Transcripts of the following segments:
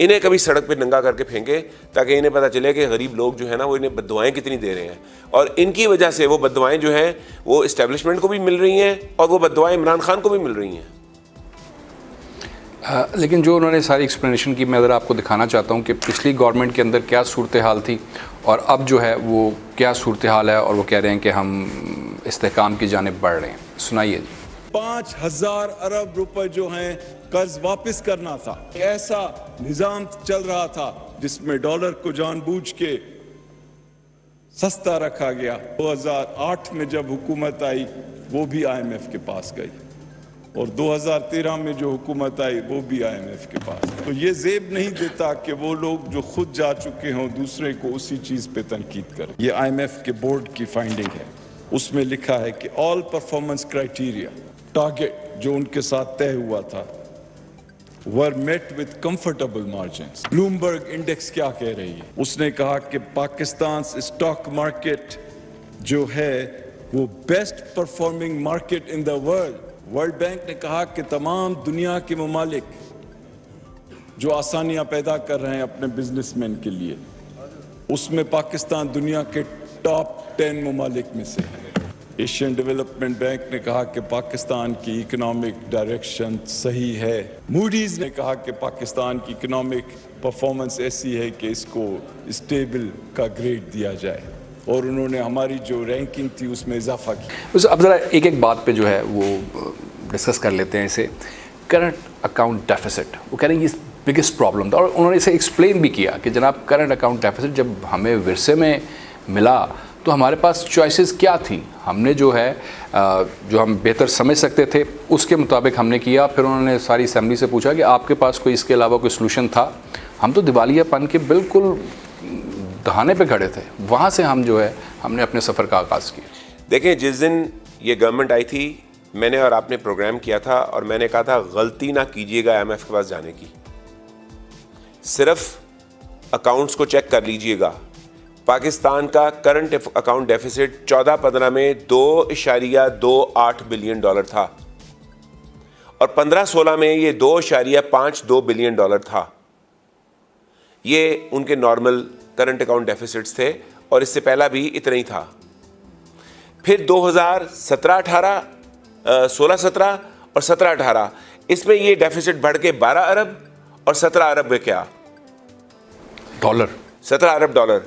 انہیں کبھی سڑک پہ ننگا کر کے پھینکے تاکہ انہیں پتہ چلے کہ غریب لوگ جو ہیں نا وہ انہیں بد دعائیں کتنی دے رہے ہیں, اور ان کی وجہ سے وہ بد دعائیں جو ہیں وہ اسٹیبلشمنٹ کو بھی مل رہی ہیں اور وہ بد دعائیں عمران خان کو بھی مل رہی ہیں. لیکن جو انہوں نے ساری ایکسپلینیشن کی, میں ذرا آپ کو دکھانا چاہتا ہوں کہ پچھلی گورنمنٹ کے اندر کیا صورتحال تھی اور اب جو ہے وہ کیا صورتحال ہے, اور وہ کہہ رہے ہیں کہ ہم استحکام کی جانب بڑھ رہے ہیں. سنائیے جی. 5,000 ارب روپے جو ہیں قرض واپس کرنا تھا. ایسا نظام چل رہا تھا جس میں ڈالر کو جان بوجھ کے سستا رکھا گیا. 2008 میں جب حکومت آئی وہ بھی آئی ایم ایف کے پاس گئی, اور 2013 میں جو حکومت آئی وہ بھی آئی ایم ایف کے پاس. تو یہ زیب نہیں دیتا کہ وہ لوگ جو خود جا چکے ہوں دوسرے کو اسی چیز پہ تنقید کریں. یہ آئی ایم ایف کے بورڈ کی فائنڈنگ ہے, اس میں لکھا ہے کہ آل پرفارمنس کرائٹیریا ٹارگٹ جو ان کے ساتھ طے ہوا تھا were met with comfortable margins. Bloomberg index کیا کہہ رہی ہے؟ اس نے کہا کہ پاکستان اسٹاک مارکیٹ جو ہے وہ best performing market in the world. World bank نے کہا کہ تمام دنیا کے ممالک جو آسانیاں پیدا کر رہے ہیں اپنے بزنس مین کے لیے, اس میں پاکستان دنیا کے ٹاپ 10 ممالک میں سے ہے. ایشین ڈیولپمنٹ بینک نے کہا کہ پاکستان کی اکنامک ڈائریکشن صحیح ہے. موڈیز نے کہا کہ پاکستان کی اکنامک پرفارمنس ایسی ہے کہ اس کو اسٹیبل کا گریڈ دیا جائے, اور انہوں نے ہماری جو رینکنگ تھی اس میں اضافہ کیا. اب ذرا ایک ایک بات پہ جو ہے وہ ڈسکس کر لیتے ہیں. اسے کرنٹ اکاؤنٹ ڈیفیسٹ, وہ کہہ رہے ہیں یہ بگیسٹ پرابلم تھا, اور انہوں نے اسے ایکسپلین بھی کیا کہ جناب کرنٹ اکاؤنٹ ڈیفیسٹ جب ہمیں ورثے میں ملا تو ہمارے پاس چوائسیز کیا تھی, ہم نے جو ہے جو ہم بہتر سمجھ سکتے تھے اس کے مطابق ہم نے کیا. پھر انہوں نے ساری اسمبلی سے پوچھا کہ آپ کے پاس کوئی اس کے علاوہ کوئی سلوشن تھا؟ ہم تو دیوالیہ پن کے بالکل دہانے پہ کھڑے تھے, وہاں سے ہم جو ہے ہم نے اپنے سفر کا آغاز کیا. دیکھیں, جس دن یہ گورنمنٹ آئی تھی میں نے اور آپ نے پروگرام کیا تھا اور میں نے کہا تھا غلطی نہ کیجیے گا آئی ایم ایف کے پاس جانے کی, صرف اکاؤنٹس کو چیک کر لیجئے گا. پاکستان کا کرنٹ اکاؤنٹ ڈیفیسٹ 14-15 میں $2.28 بلین تھا, اور 15-16 میں یہ $2.52 بلین تھا. یہ ان کے نارمل کرنٹ اکاؤنٹ ڈیفیسٹس تھے, اور اس سے پہلا بھی اتنا ہی تھا. پھر 2017-18, 16-17 اور 17-18 اس میں یہ ڈیفیسٹ بڑھ کے 12 ارب اور 17 ارب میں کیا ڈالر, 17 ارب ڈالر.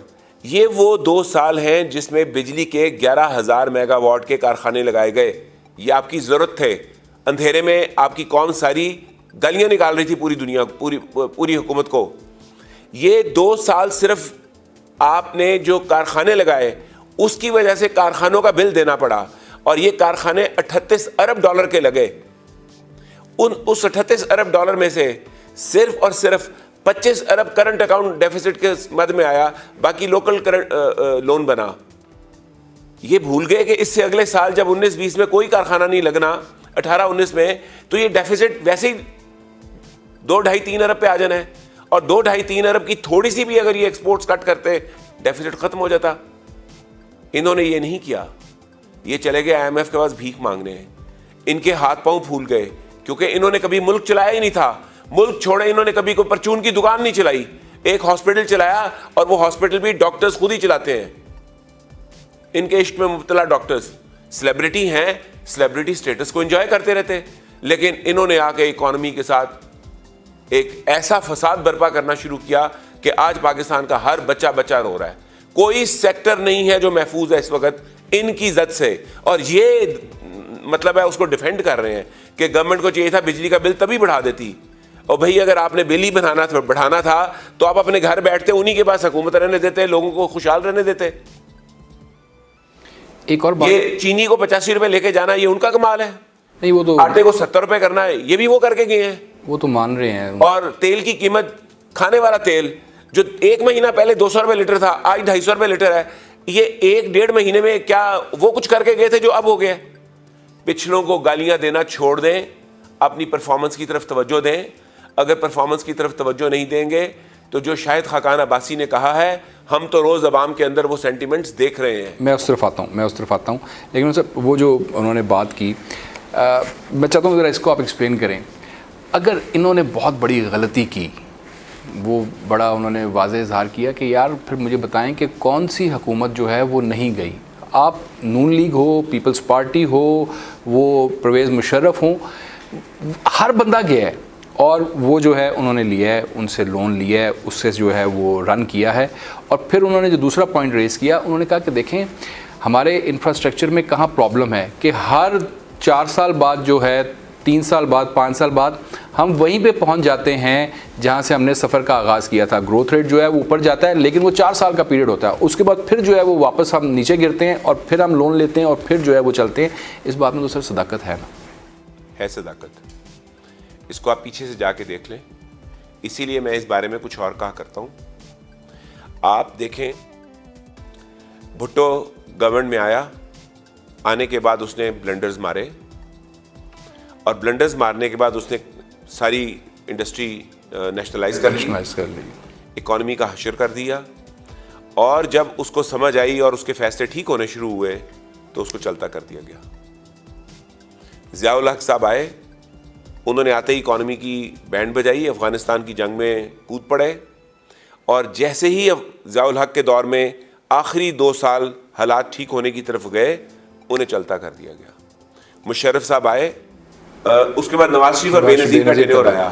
یہ وہ 2 سال ہیں جس میں بجلی کے 11,000 میگا واٹ کے کارخانے لگائے گئے. یہ آپ کی ضرورت تھے. اندھیرے میں آپ کی قوم ساری گلیاں نکال رہی تھی پوری دنیا, پوری حکومت کو. یہ 2 سال صرف آپ نے جو کارخانے لگائے اس کی وجہ سے کارخانوں کا بل دینا پڑا, اور یہ کارخانے 38 ارب ڈالر کے لگے. اس 38 ارب ڈالر میں سے صرف اور صرف 25 ارب کرنٹ اکاؤنٹ ڈیفیسٹ کے مد میں آیا, باقی لوکل کرنٹ لون بنا. یہ بھول گئے کہ اس سے اگلے سال جب 19-20 میں کوئی کارخانہ نہیں لگنا, 18-19 میں, تو یہ ڈیفیسٹ ویسے ہی 2-2.5-3 ارب پہ آ جانا ہے, اور 2-2.5-3 ارب کی تھوڑی سی بھی اگر یہ ایکسپورٹس کٹ کرتے ڈیفیسٹ ختم ہو جاتا. انہوں نے یہ نہیں کیا, یہ چلے گئے آئی ایم ایف کے پاس بھیک مانگنے. ان کے ہاتھ پاؤں پھول گئے کیونکہ انہوں نے کبھی ملک چلایا ہی نہیں تھا. ملک چھوڑے انہوں نے کبھی کوئی پرچون کی دکان نہیں چلائی, ایک ہاسپٹل چلایا, اور وہ ہاسپٹل بھی ڈاکٹرز خود ہی چلاتے ہیں. ان کے عشق میں مبتلا ڈاکٹرز سیلیبریٹی ہیں, سیلیبریٹی سٹیٹس کو انجوائے کرتے رہتے, لیکن انہوں نے آ کے اکانومی کے ساتھ ایک ایسا فساد برپا کرنا شروع کیا کہ آج پاکستان کا ہر بچہ رو رہا ہے. کوئی سیکٹر نہیں ہے جو محفوظ ہے اس وقت ان کی زد سے, اور یہ مطلب ہے اس کو ڈیفینڈ کر رہے ہیں کہ گورنمنٹ کو چاہیے تھا بجلی کا بل تبھی بڑھا دیتی. اور بھئی اگر آپ نے بل ہی بڑھانا تھا تو آپ اپنے گھر بیٹھتے, انہی کے پاس حکومت رہنے دیتے, لوگوں کو خوشحال رہنے دیتے. ایک اور بات, یہ چینی کو 85 روپے لے کے جانا یہ ان کا کمال ہے. نہیں وہ تو آٹے کو 70 روپے کرنا ہے, یہ بھی وہ کر کے گئے ہیں, وہ تو مان رہے ہیں. اور تیل کی قیمت, کھانے والا تیل جو 1 مہینہ پہلے 200 روپے لیٹر تھا آج 250 روپے لیٹر ہے. یہ 1-1.5 مہینے میں کیا وہ کچھ کر کے گئے تھے جو اب ہو گیا. پچھلوں کو گالیاں دینا چھوڑ دیں, اپنی پرفارمنس کی طرف توجہ دیں. اگر پرفارمنس کی طرف توجہ نہیں دیں گے تو جو شاہد خاقان عباسی نے کہا ہے, ہم تو روز عوام کے اندر وہ سینٹیمنٹس دیکھ رہے ہیں. میں اس طرف آتا ہوں لیکن صاحب وہ جو انہوں نے بات کی, میں چاہتا ہوں ذرا اس کو آپ ایکسپلین کریں. اگر انہوں نے بہت بڑی غلطی کی وہ بڑا انہوں نے واضح اظہار کیا کہ یار پھر مجھے بتائیں کہ کون سی حکومت جو ہے وہ نہیں گئی. آپ نون لیگ ہو, پیپلز پارٹی ہو, وہ پرویز مشرف ہوں, ہر بندہ گیا ہے اور وہ جو ہے انہوں نے لیا ہے, ان سے لون لیا ہے, اس سے جو ہے وہ رن کیا ہے. اور پھر انہوں نے جو دوسرا پوائنٹ ریز کیا, انہوں نے کہا کہ دیکھیں ہمارے انفراسٹرکچر میں کہاں پرابلم ہے کہ ہر 4 سال بعد جو ہے 3 سال بعد 5 سال بعد ہم وہیں پہ پہنچ جاتے ہیں جہاں سے ہم نے سفر کا آغاز کیا تھا. گروتھ ریٹ جو ہے وہ اوپر جاتا ہے لیکن وہ 4 سال کا پیریڈ ہوتا ہے, اس کے بعد پھر جو ہے وہ واپس ہم نیچے گرتے ہیں اور پھر ہم لون لیتے ہیں اور پھر جو ہے وہ چلتے ہیں. اس بات میں تو سر صداقت ہے نا, ہے صداقت. اس کو آپ پیچھے سے جا کے دیکھ لیں. اسی لیے میں اس بارے میں کچھ اور کہا کرتا ہوں. آپ دیکھیں بھٹو گورنمنٹ میں آیا, آنے کے بعد اس نے بلنڈرز مارے اور بلنڈرز مارنے کے بعد اس نے ساری انڈسٹری نیشنلائز کر لی, اکانومی کا حشر کر دیا. اور جب اس کو سمجھ آئی اور اس کے فیصلے ٹھیک ہونے شروع ہوئے تو اس کو چلتا کر دیا گیا. ضیاء الحق صاحب آئے, انہوں نے آتے ہی اکانومی کی بینڈ بجائی, افغانستان کی جنگ میں کود پڑے, اور جیسے ہی ضیاء الحق کے دور میں آخری 2 سال حالات ٹھیک ہونے کی طرف گئے, انہیں چلتا کر دیا گیا. مشرف صاحب آئے, اس کے بعد نواز شریف اور بے نظیر کا ٹینیور آیا.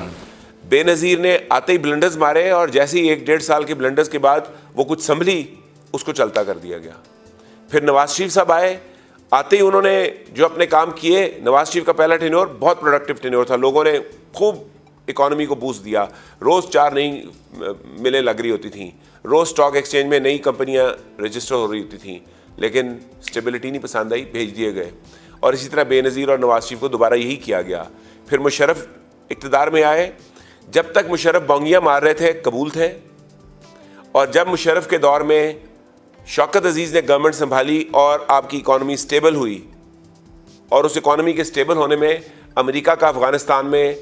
بے نظیر نے آتے ہی بلنڈرز مارے اور جیسے ہی 1-1.5 سال کے بلنڈرز کے بعد وہ کچھ سنبھلی, اس کو چلتا کر دیا گیا. پھر نواز شریف صاحب آئے, آتے ہی انہوں نے جو اپنے کام کیے. نواز شریف کا پہلا ٹینیور بہت پروڈکٹیو ٹینیور تھا, لوگوں نے خوب اکانومی کو بوسٹ دیا. روز 4 نئی ملیں لگ رہی ہوتی تھیں, روز اسٹاک ایکسچینج میں نئی کمپنیاں رجسٹر ہو رہی ہوتی تھیں, لیکن اسٹیبلٹی نہیں پسند آئی, بھیج دیے گئے. اور اسی طرح بے نظیر اور نواز شریف کو دوبارہ یہی کیا گیا. پھر مشرف اقتدار میں آئے. جب تک مشرف بونگیاں مار رہے تھے قبول تھے, اور جب مشرف کے دور میں شوکت عزیز نے گورنمنٹ سنبھالی اور آپ کی اکانومی سٹیبل ہوئی, اور اس اکانومی کے سٹیبل ہونے میں امریکہ کا افغانستان میں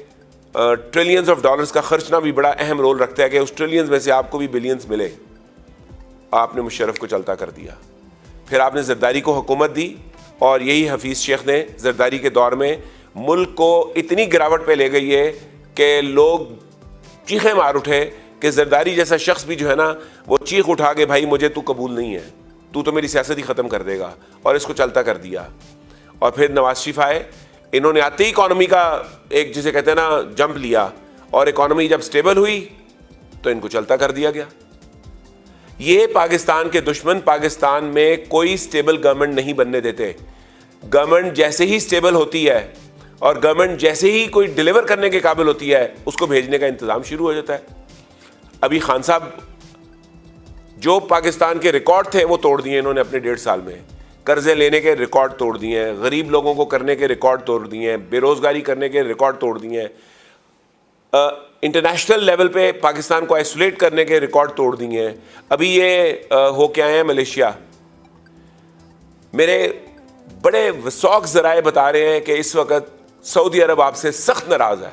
ٹریلینز آف ڈالرز کا خرچنا بھی بڑا اہم رول رکھتا ہے کہ اس ٹریلینز میں سے آپ کو بھی بلینز ملے. آپ نے مشرف کو چلتا کر دیا. پھر آپ نے زرداری کو حکومت دی, اور یہی حفیظ شیخ نے زرداری کے دور میں ملک کو اتنی گراوٹ پہ لے گئی ہے کہ لوگ چیخیں مار اٹھے کہ زرداری جیسا شخص بھی جو ہے نا وہ چیخ اٹھا کے بھائی مجھے تو قبول نہیں ہے, تو میری سیاست ہی ختم کر دے گا, اور اس کو چلتا کر دیا. اور پھر نواز شریف آئے, انہوں نے آتے ہی اکانومی کا ایک جسے کہتے ہیں نا جمپ لیا, اور اکانومی جب سٹیبل ہوئی تو ان کو چلتا کر دیا گیا. یہ پاکستان کے دشمن پاکستان میں کوئی سٹیبل گورنمنٹ نہیں بننے دیتے. گورنمنٹ جیسے ہی سٹیبل ہوتی ہے اور گورنمنٹ جیسے ہی کوئی ڈیلیور کرنے کے قابل ہوتی ہے, اس کو بھیجنے کا انتظام شروع ہو جاتا ہے. ابھی خان صاحب جو پاکستان کے ریکارڈ تھے وہ توڑ دیے انہوں نے اپنے 1.5 سال میں. قرضے لینے کے ریکارڈ توڑ دیے ہیں, غریب لوگوں کو کرنے کے ریکارڈ توڑ دیے ہیں, بے روزگاری کرنے کے ریکارڈ توڑ دیے ہیں, انٹرنیشنل لیول پہ پاکستان کو آئسولیٹ کرنے کے ریکارڈ توڑ دیے ہیں. ابھی یہ ہو کے آئے ہیں ملیشیا. میرے بڑے وثوق ذرائع بتا رہے ہیں کہ اس وقت سعودی عرب آپ سے سخت ناراض ہے.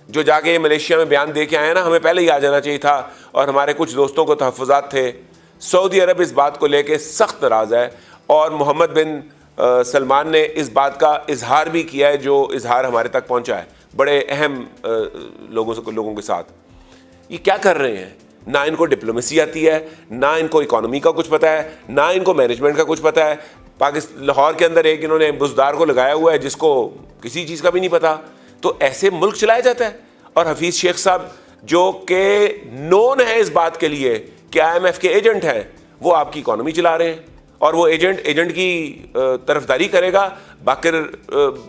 جو جا کے ملیشیا میں بیان دے کے آئے نا, ہمیں پہلے ہی آ جانا چاہیے تھا, اور ہمارے کچھ دوستوں کو تحفظات تھے. سعودی عرب اس بات کو لے کے سخت ناراض ہے, اور محمد بن سلمان نے اس بات کا اظہار بھی کیا ہے جو اظہار ہمارے تک پہنچا ہے بڑے اہم لوگوں کے ساتھ. یہ کیا کر رہے ہیں؟ نہ ان کو ڈپلومیسی آتی ہے, نہ ان کو اکانومی کا کچھ پتہ ہے, نہ ان کو مینجمنٹ کا کچھ پتہ ہے. لاہور کے اندر ایک انہوں نے بزدار کو لگایا ہوا ہے جس کو کسی چیز کا بھی نہیں پتا. تو ایسے ملک چلایا جاتا ہے. اور حفیظ شیخ صاحب جو کہ نون ہے اس بات کے لیے کہ IMF کے ایجنٹ ہیں, وہ آپ کی اکانومی چلا رہے ہیں, اور وہ ایجنٹ کی طرفداری کرے گا, باقر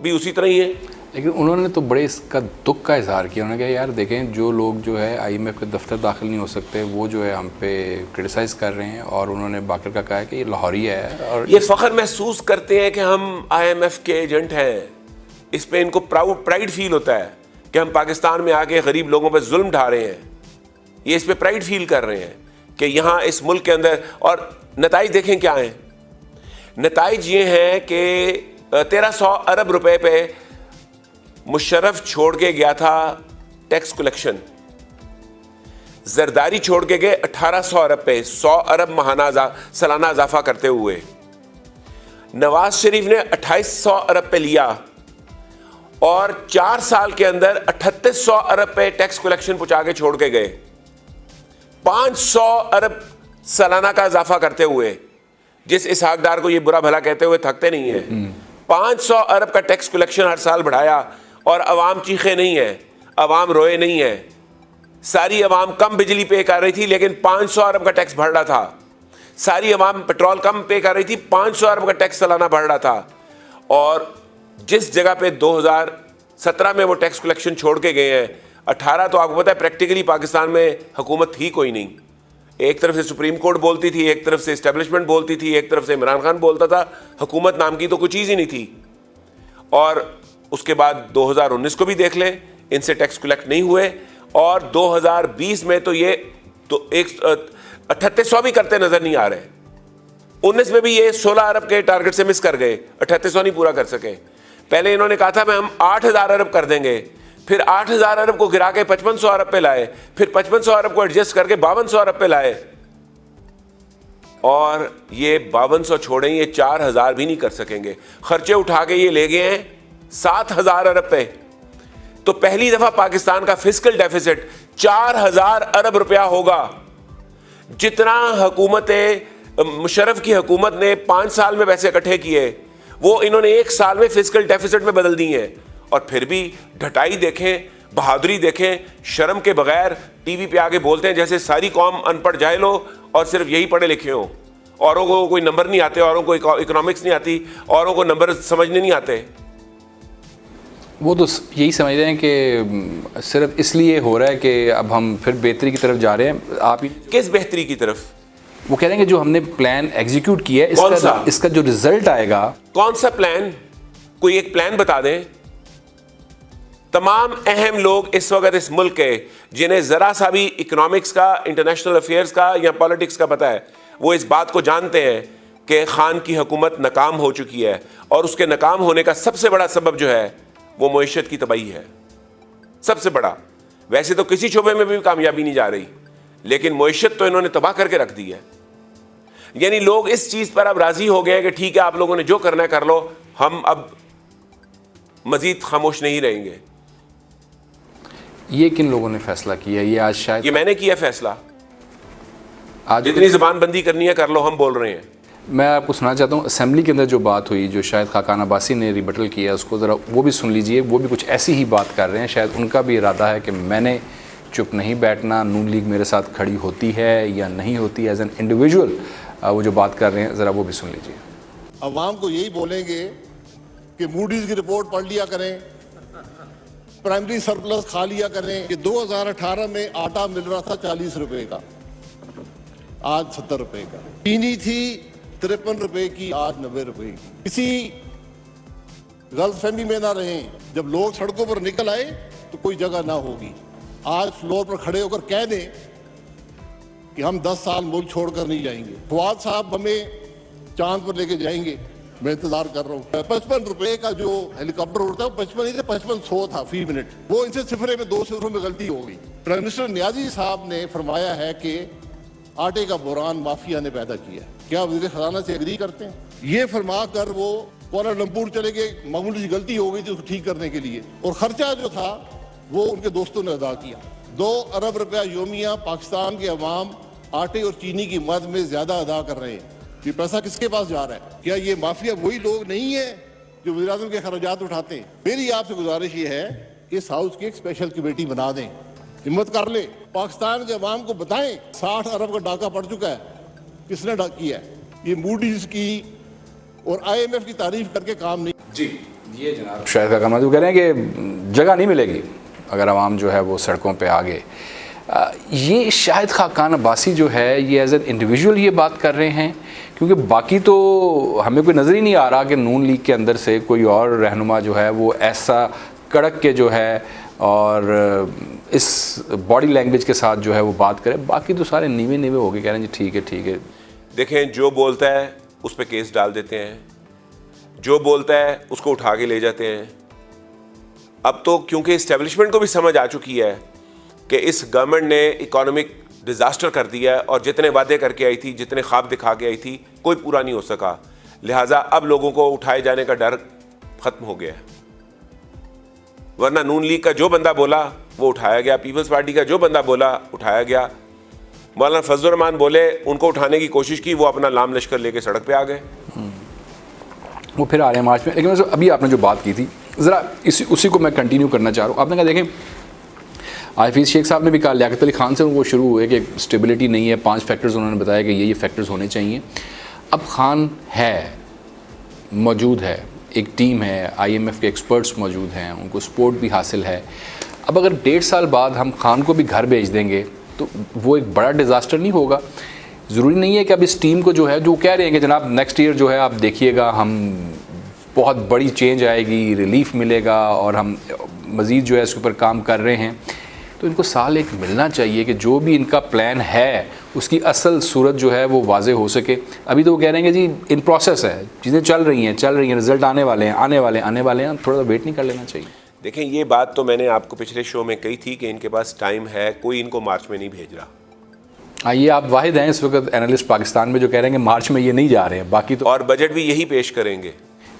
بھی اسی طرح ہی ہے. لیکن انہوں نے تو بڑے اس کا دکھ کا اظہار کیا. انہوں نے کہا یار دیکھیں جو لوگ جو ہے IMF کے دفتر داخل نہیں ہو سکتے وہ جو ہے ہم پہ کرٹیسائز کر رہے ہیں, اور انہوں نے باقر کا کہا ہے کہ یہ لاہوری ہے, اور یہ فخر محسوس کرتے ہیں کہ ہم IMF کے ایجنٹ ہیں. اس پہ ان کو پرائیڈ فیل ہوتا ہے کہ ہم پاکستان میں آ کے غریب لوگوں پہ ظلم ڈھا رہے ہیں. یہ اس پہ پرائیڈ فیل کر رہے ہیں کہ یہاں اس ملک کے اندر. اور نتائج دیکھیں کیا ہیں. نتائج یہ ہیں کہ 1300 ارب روپے پہ مشرف چھوڑ کے گیا تھا ٹیکس کلیکشن, زرداری چھوڑ کے گئے 1800 ارب پہ, 100 ارب ماہانہ سالانہ اضافہ کرتے ہوئے. نواز شریف نے 2800 ارب پہ لیا, اور 4 سال کے اندر 3800 ارب پہ ٹیکس کلیکشن پہنچا کے چھوڑ کے گئے, 500 ارب سالانہ کا اضافہ کرتے ہوئے, جس اسحاق ڈار کو یہ برا بھلا کہتے ہوئے تھکتے نہیں ہیں. 500 ارب کا ٹیکس کلیکشن ہر سال بڑھایا, اور عوام چیخے نہیں ہے, عوام روئے نہیں ہے. ساری عوام کم بجلی پے کر رہی تھی لیکن 500 ارب کا ٹیکس بڑھ رہا تھا. ساری عوام پیٹرول کم پے کر رہی تھی, 500 ارب کا ٹیکس سالانہ بڑھ رہا تھا. اور جس جگہ پہ 2017 میں وہ ٹیکس کلیکشن چھوڑ کے گئے ہیں, 18 تو آپ کو پتا ہے پریکٹیکلی پاکستان میں حکومت تھی کوئی نہیں. ایک طرف سے سپریم کورٹ بولتی تھی, ایک طرف سے اسٹیبلشمنٹ بولتی تھی, ایک طرف سے عمران خان بولتا تھا. حکومت نام کی تو کوئی چیز ہی نہیں تھی. اور اس کے بعد 2019 کو بھی دیکھ لیں, ان سے ٹیکس کلیکٹ نہیں ہوئے, اور 2020 میں تو یہ 3800 بھی کرتے نظر نہیں آ رہے. 19 میں بھی یہ 16 ارب کے ٹارگٹ سے مس کر گئے, 3800 نہیں پورا کر سکے. پہلے انہوں نے کہا تھا میں ہم 8000 ارب کر دیں گے, پھر 8000 ارب کو گرا کے 5500 ارب پہ لائے, پھر 5500 ارب کو ایڈجسٹ کر کے 5200 ارب پہ لائے, اور یہ 5200 چھوڑیں یہ 4000 بھی نہیں کر سکیں گے. خرچے اٹھا کے یہ لے گئے ہیں 7000 ارب پہ. تو پہلی دفعہ پاکستان کا فسکل ڈیفیسٹ 4000 ارب روپیہ ہوگا, جتنا حکومت مشرف کی حکومت نے 5 سال میں پیسے اکٹھے کیے وہ انہوں نے 1 سال میں فسکل ڈیفیسٹ میں بدل دی ہیں. اور پھر بھی ڈھٹائی دیکھیں, بہادری دیکھیں, شرم کے بغیر ٹی وی پہ آگے بولتے ہیں جیسے ساری قوم ان پڑھ جاہل ہو اور صرف یہی پڑھے لکھے ہوں. اوروں کو کوئی نمبر نہیں آتے, اوروں کو اکنامکس نہیں آتی, اوروں کو نمبر سمجھنے نہیں آتے. وہ تو یہی سمجھ رہے ہیں کہ صرف اس لیے ہو رہا ہے کہ اب ہم پھر بہتری کی طرف جا رہے ہیں. آپ ہی کس بہتری کی طرف؟ وہ کہہ رہے ہیں کہ جو ہم نے پلان ایگزیکیوٹ کیا ہے اس کا جو رزلٹ آئے گا. کون سا پلان؟ کوئی ایک پلان بتا دیں. تمام اہم لوگ اس وقت اس ملک کے جنہیں ذرا سا بھی اکنامکس کا, انٹرنیشنل افیئرز کا یا پالیٹکس کا پتہ ہے, وہ اس بات کو جانتے ہیں کہ خان کی حکومت ناکام ہو چکی ہے, اور اس کے ناکام ہونے کا سب سے بڑا سبب جو ہے وہ معیشت کی تباہی ہے. سب سے بڑا. ویسے تو کسی شعبے میں بھی کامیابی نہیں جا رہی, لیکن معیشت تو انہوں نے تباہ کر کے رکھ دی ہے. یعنی لوگ اس چیز پر اب راضی ہو گئے کہ ٹھیک ہے آپ لوگوں نے جو کرنا ہے کر لو, ہم اب مزید خاموش نہیں رہیں گے. یہ کن لوگوں نے فیصلہ کیا؟ یہ آج شاید یہ میں نے کیا فیصلہ. آج جتنی زبان بندی کرنی ہے کر لو, ہم بول رہے ہیں. میں آپ کو سننا چاہتا ہوں اسمبلی کے اندر جو بات ہوئی, جو شاید خاقان عباسی نے ریبٹل کیا, اس کو ذرا وہ بھی سن لیجئے. وہ بھی کچھ ایسی ہی بات کر رہے ہیں. شاید ان کا بھی ارادہ ہے کہ میں نے چپ نہیں بیٹھنا, نون لیگ میرے ساتھ کھڑی ہوتی ہے یا نہیں ہوتی ایز این انڈیویجول. وہ جو بات کر رہے ہیں ذرا وہ بھی سن لیجئے. عوام کو یہی بولیں گے کہ موڈیز کی رپورٹ پڑھ لیا کریں, پرائمری سرپلس کھا لیا کریں کہ 2018 میں آٹا مل رہا تھا 40 روپے کا, آج 70 روپے کا. چینی تھی 53 روپے کی, آج 90 روپے کی. کسی غلط فہمی میں نہ رہیں. جب لوگ سڑکوں پر نکل آئے تو کوئی جگہ نہ ہوگی. آج فلور پر کھڑے ہو کر کہہ دیں کہ ہم 10 سال ملک چھوڑ کر نہیں جائیں گے. فواد صاحب ہمیں چاند پر لے کے جائیں گے, میں انتظار کر رہا ہوں. 55 روپے کا جو ہیلی کاپٹر اڑتا ہے وہ 55 نہیں تھا, 5500 تھا فی منٹ. وہ ان سے صفرے میں 2 صفروں میں غلطی ہو گئی. پرائم منسٹر نیازی صاحب نے فرمایا ہے کہ آٹے کا بحران مافیا نے پیدا کیا. کیا وزیر خزانہ سے ایگری کرتے ہیں؟ یہ فرما کر وہ کوالالمپور چلے گئے, معمولی سی غلطی ہو گئی تھی اس کو ٹھیک کرنے کے لیے, اور خرچہ جو تھا وہ ان کے دوستوں نے ادا کیا. 2 ارب روپیہ یومیہ پاکستان کے عوام آٹے اور چینی کی مد میں زیادہ ادا کر رہے ہیں. یہ پیسہ کس کے پاس جا رہا ہے؟ کیا یہ مافیا وہی لوگ نہیں ہیں جو وزیر اعظم کے اخراجات اٹھاتے ہیں؟ میری آپ سے گزارش یہ ہے کہ اس ہاؤس کی ایک اسپیشل کمیٹی بنا دیں, ہمت کر لیں, پاکستان کے عوام کو بتائیں 60 ارب کا ڈاکہ پڑ چکا ہے, کس نے کیا ہے. یہ موڈیز کی اور IMF کی تعریف کر کے کام نہیں. جی یہ جناب شاید کا کہنا جو کہہ رہے ہیں کہ جگہ نہیں ملے گی اگر عوام جو ہے وہ سڑکوں پہ آگے. یہ شاہد خاقان عباسی جو ہے یہ ایز این انڈیویجول یہ بات کر رہے ہیں, کیونکہ باقی تو ہمیں کوئی نظر ہی نہیں آ رہا کہ نون لیگ کے اندر سے کوئی اور رہنما جو ہے وہ ایسا کڑک کے جو ہے اور اس باڈی لینگویج کے ساتھ جو ہے وہ بات کرے. باقی تو سارے نیوے نیوے ہو کے کہہ رہے ہیں جی ٹھیک ہے ٹھیک ہے. دیکھیں جو بولتا ہے اس پہ کیس ڈال دیتے ہیں, جو بولتا ہے اس کو اٹھا کے لے جاتے ہیں. اب تو کیونکہ اسٹیبلشمنٹ کو بھی سمجھ آ چکی ہے کہ اس گورنمنٹ نے اکانومک ڈیزاسٹر کر دیا ہے, اور جتنے وعدے کر کے آئی تھی, جتنے خواب دکھا کے آئی تھی, کوئی پورا نہیں ہو سکا. لہٰذا اب لوگوں کو اٹھائے جانے کا ڈر ختم ہو گیا ہے. ورنہ نون لیگ کا جو بندہ بولا وہ اٹھایا گیا, پیپلز پارٹی کا جو بندہ بولا اٹھایا گیا. مولانا فضل الرحمان بولے, ان کو اٹھانے کی کوشش کی, وہ اپنا لام لشکر لے کے سڑک پہ آ گئے. وہ پھر آ رہے ہیں مارچ میں. لیکن ابھی آپ نے جو بات کی تھی ذرا اسی کو میں کنٹینیو کرنا چاہ رہا ہوں. آپ نے کہا دیکھیں حفیظ شیخ صاحب نے بھی کہا, لیاقت علی خان سے وہ شروع ہوئے کہ اسٹیبلٹی نہیں ہے, 5 فیکٹرز انہوں نے بتایا کہ یہ فیکٹرز ہونے چاہیے. اب خان ہے, موجود ہے, ایک ٹیم ہے, IMF کے ایکسپرٹس موجود ہیں, ان کو سپورٹ بھی حاصل ہے. اب اگر 1.5 سال بعد ہم خان کو بھی گھر بھیج دیں گے تو وہ ایک بڑا ڈیزاسٹر نہیں ہوگا؟ ضروری نہیں ہے کہ اب اس ٹیم کو جو ہے, جو کہہ رہے ہیں کہ جناب نیکسٹ ایئر جو ہے آپ دیکھیے گا ہم بہت بڑی چینج آئے گی, ریلیف ملے گا, اور ہم مزید جو ہے اس کے اوپر کام کر رہے ہیں, تو ان کو سال ایک ملنا چاہیے کہ جو بھی ان کا پلان ہے اس کی اصل صورت جو ہے وہ واضح ہو سکے. ابھی تو وہ کہہ رہے ہیں کہ جی ان پروسیس ہے, چیزیں چل رہی ہیں, رزلٹ آنے والے ہیں, تھوڑا سا ویٹ نہیں کر لینا چاہیے. دیکھیں یہ بات تو میں نے آپ کو پچھلے شو میں کہی تھی کہ ان کے پاس ٹائم ہے, کوئی ان کو مارچ میں نہیں بھیج رہا. یہ آپ واحد ہیں اس وقت اینالسٹ پاکستان میں جو کہہ رہے ہیں کہ مارچ میں یہ نہیں جا رہے ہیں, باقی تو اور بجٹ بھی یہی پیش کریں گے.